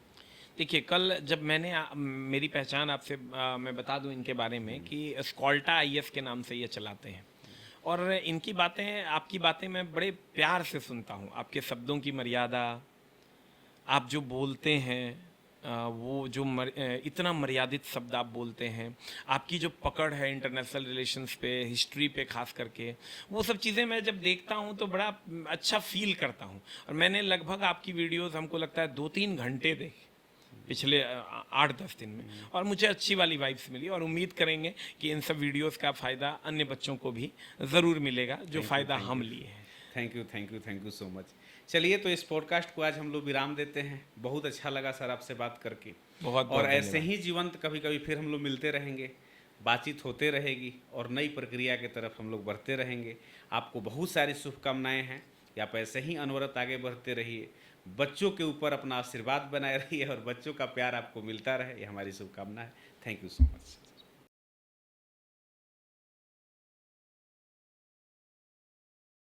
देखिए, कल जब मैंने मेरी पहचान आपसे मैं बता दूं इनके बारे में कि स्कॉल्टा आईएएस के नाम से ये चलाते हैं और इनकी बातें, आपकी बातें मैं बड़े प्यार से सुनता हूं। आपके शब्दों की मर्यादा, आप जो बोलते हैं वो जो इतना मर्यादित शब्द आप बोलते हैं, आपकी जो पकड़ है इंटरनेशनल रिलेशंस पे, हिस्ट्री पे खास करके, वो सब चीज़ें मैं जब देखता हूँ तो बड़ा अच्छा फील करता हूँ। और मैंने लगभग आपकी वीडियोस हमको लगता है 2-3 घंटे देखे पिछले 8-10 दिन में और मुझे अच्छी वाली वाइब्स मिली और उम्मीद करेंगे कि इन सब वीडियोस का फ़ायदा अन्य बच्चों को भी ज़रूर मिलेगा जो फ़ायदा हम लिए हैं। Thank you so much. चलिए, तो इस पॉडकास्ट को आज हम लोग विराम देते हैं। बहुत अच्छा लगा सर आपसे बात करके, बहुत और ऐसे ही जीवंत कभी कभी फिर हम लोग मिलते रहेंगे, बातचीत होते रहेगी और नई प्रक्रिया की तरफ हम लोग बढ़ते रहेंगे। आपको बहुत सारी शुभकामनाएं हैं कि आप ऐसे ही अनवरत आगे बढ़ते रहिए, बच्चों के ऊपर अपना आशीर्वाद बनाए रहिए और बच्चों का प्यार आपको मिलता रहे, ये हमारी शुभकामना है। Thank you so much.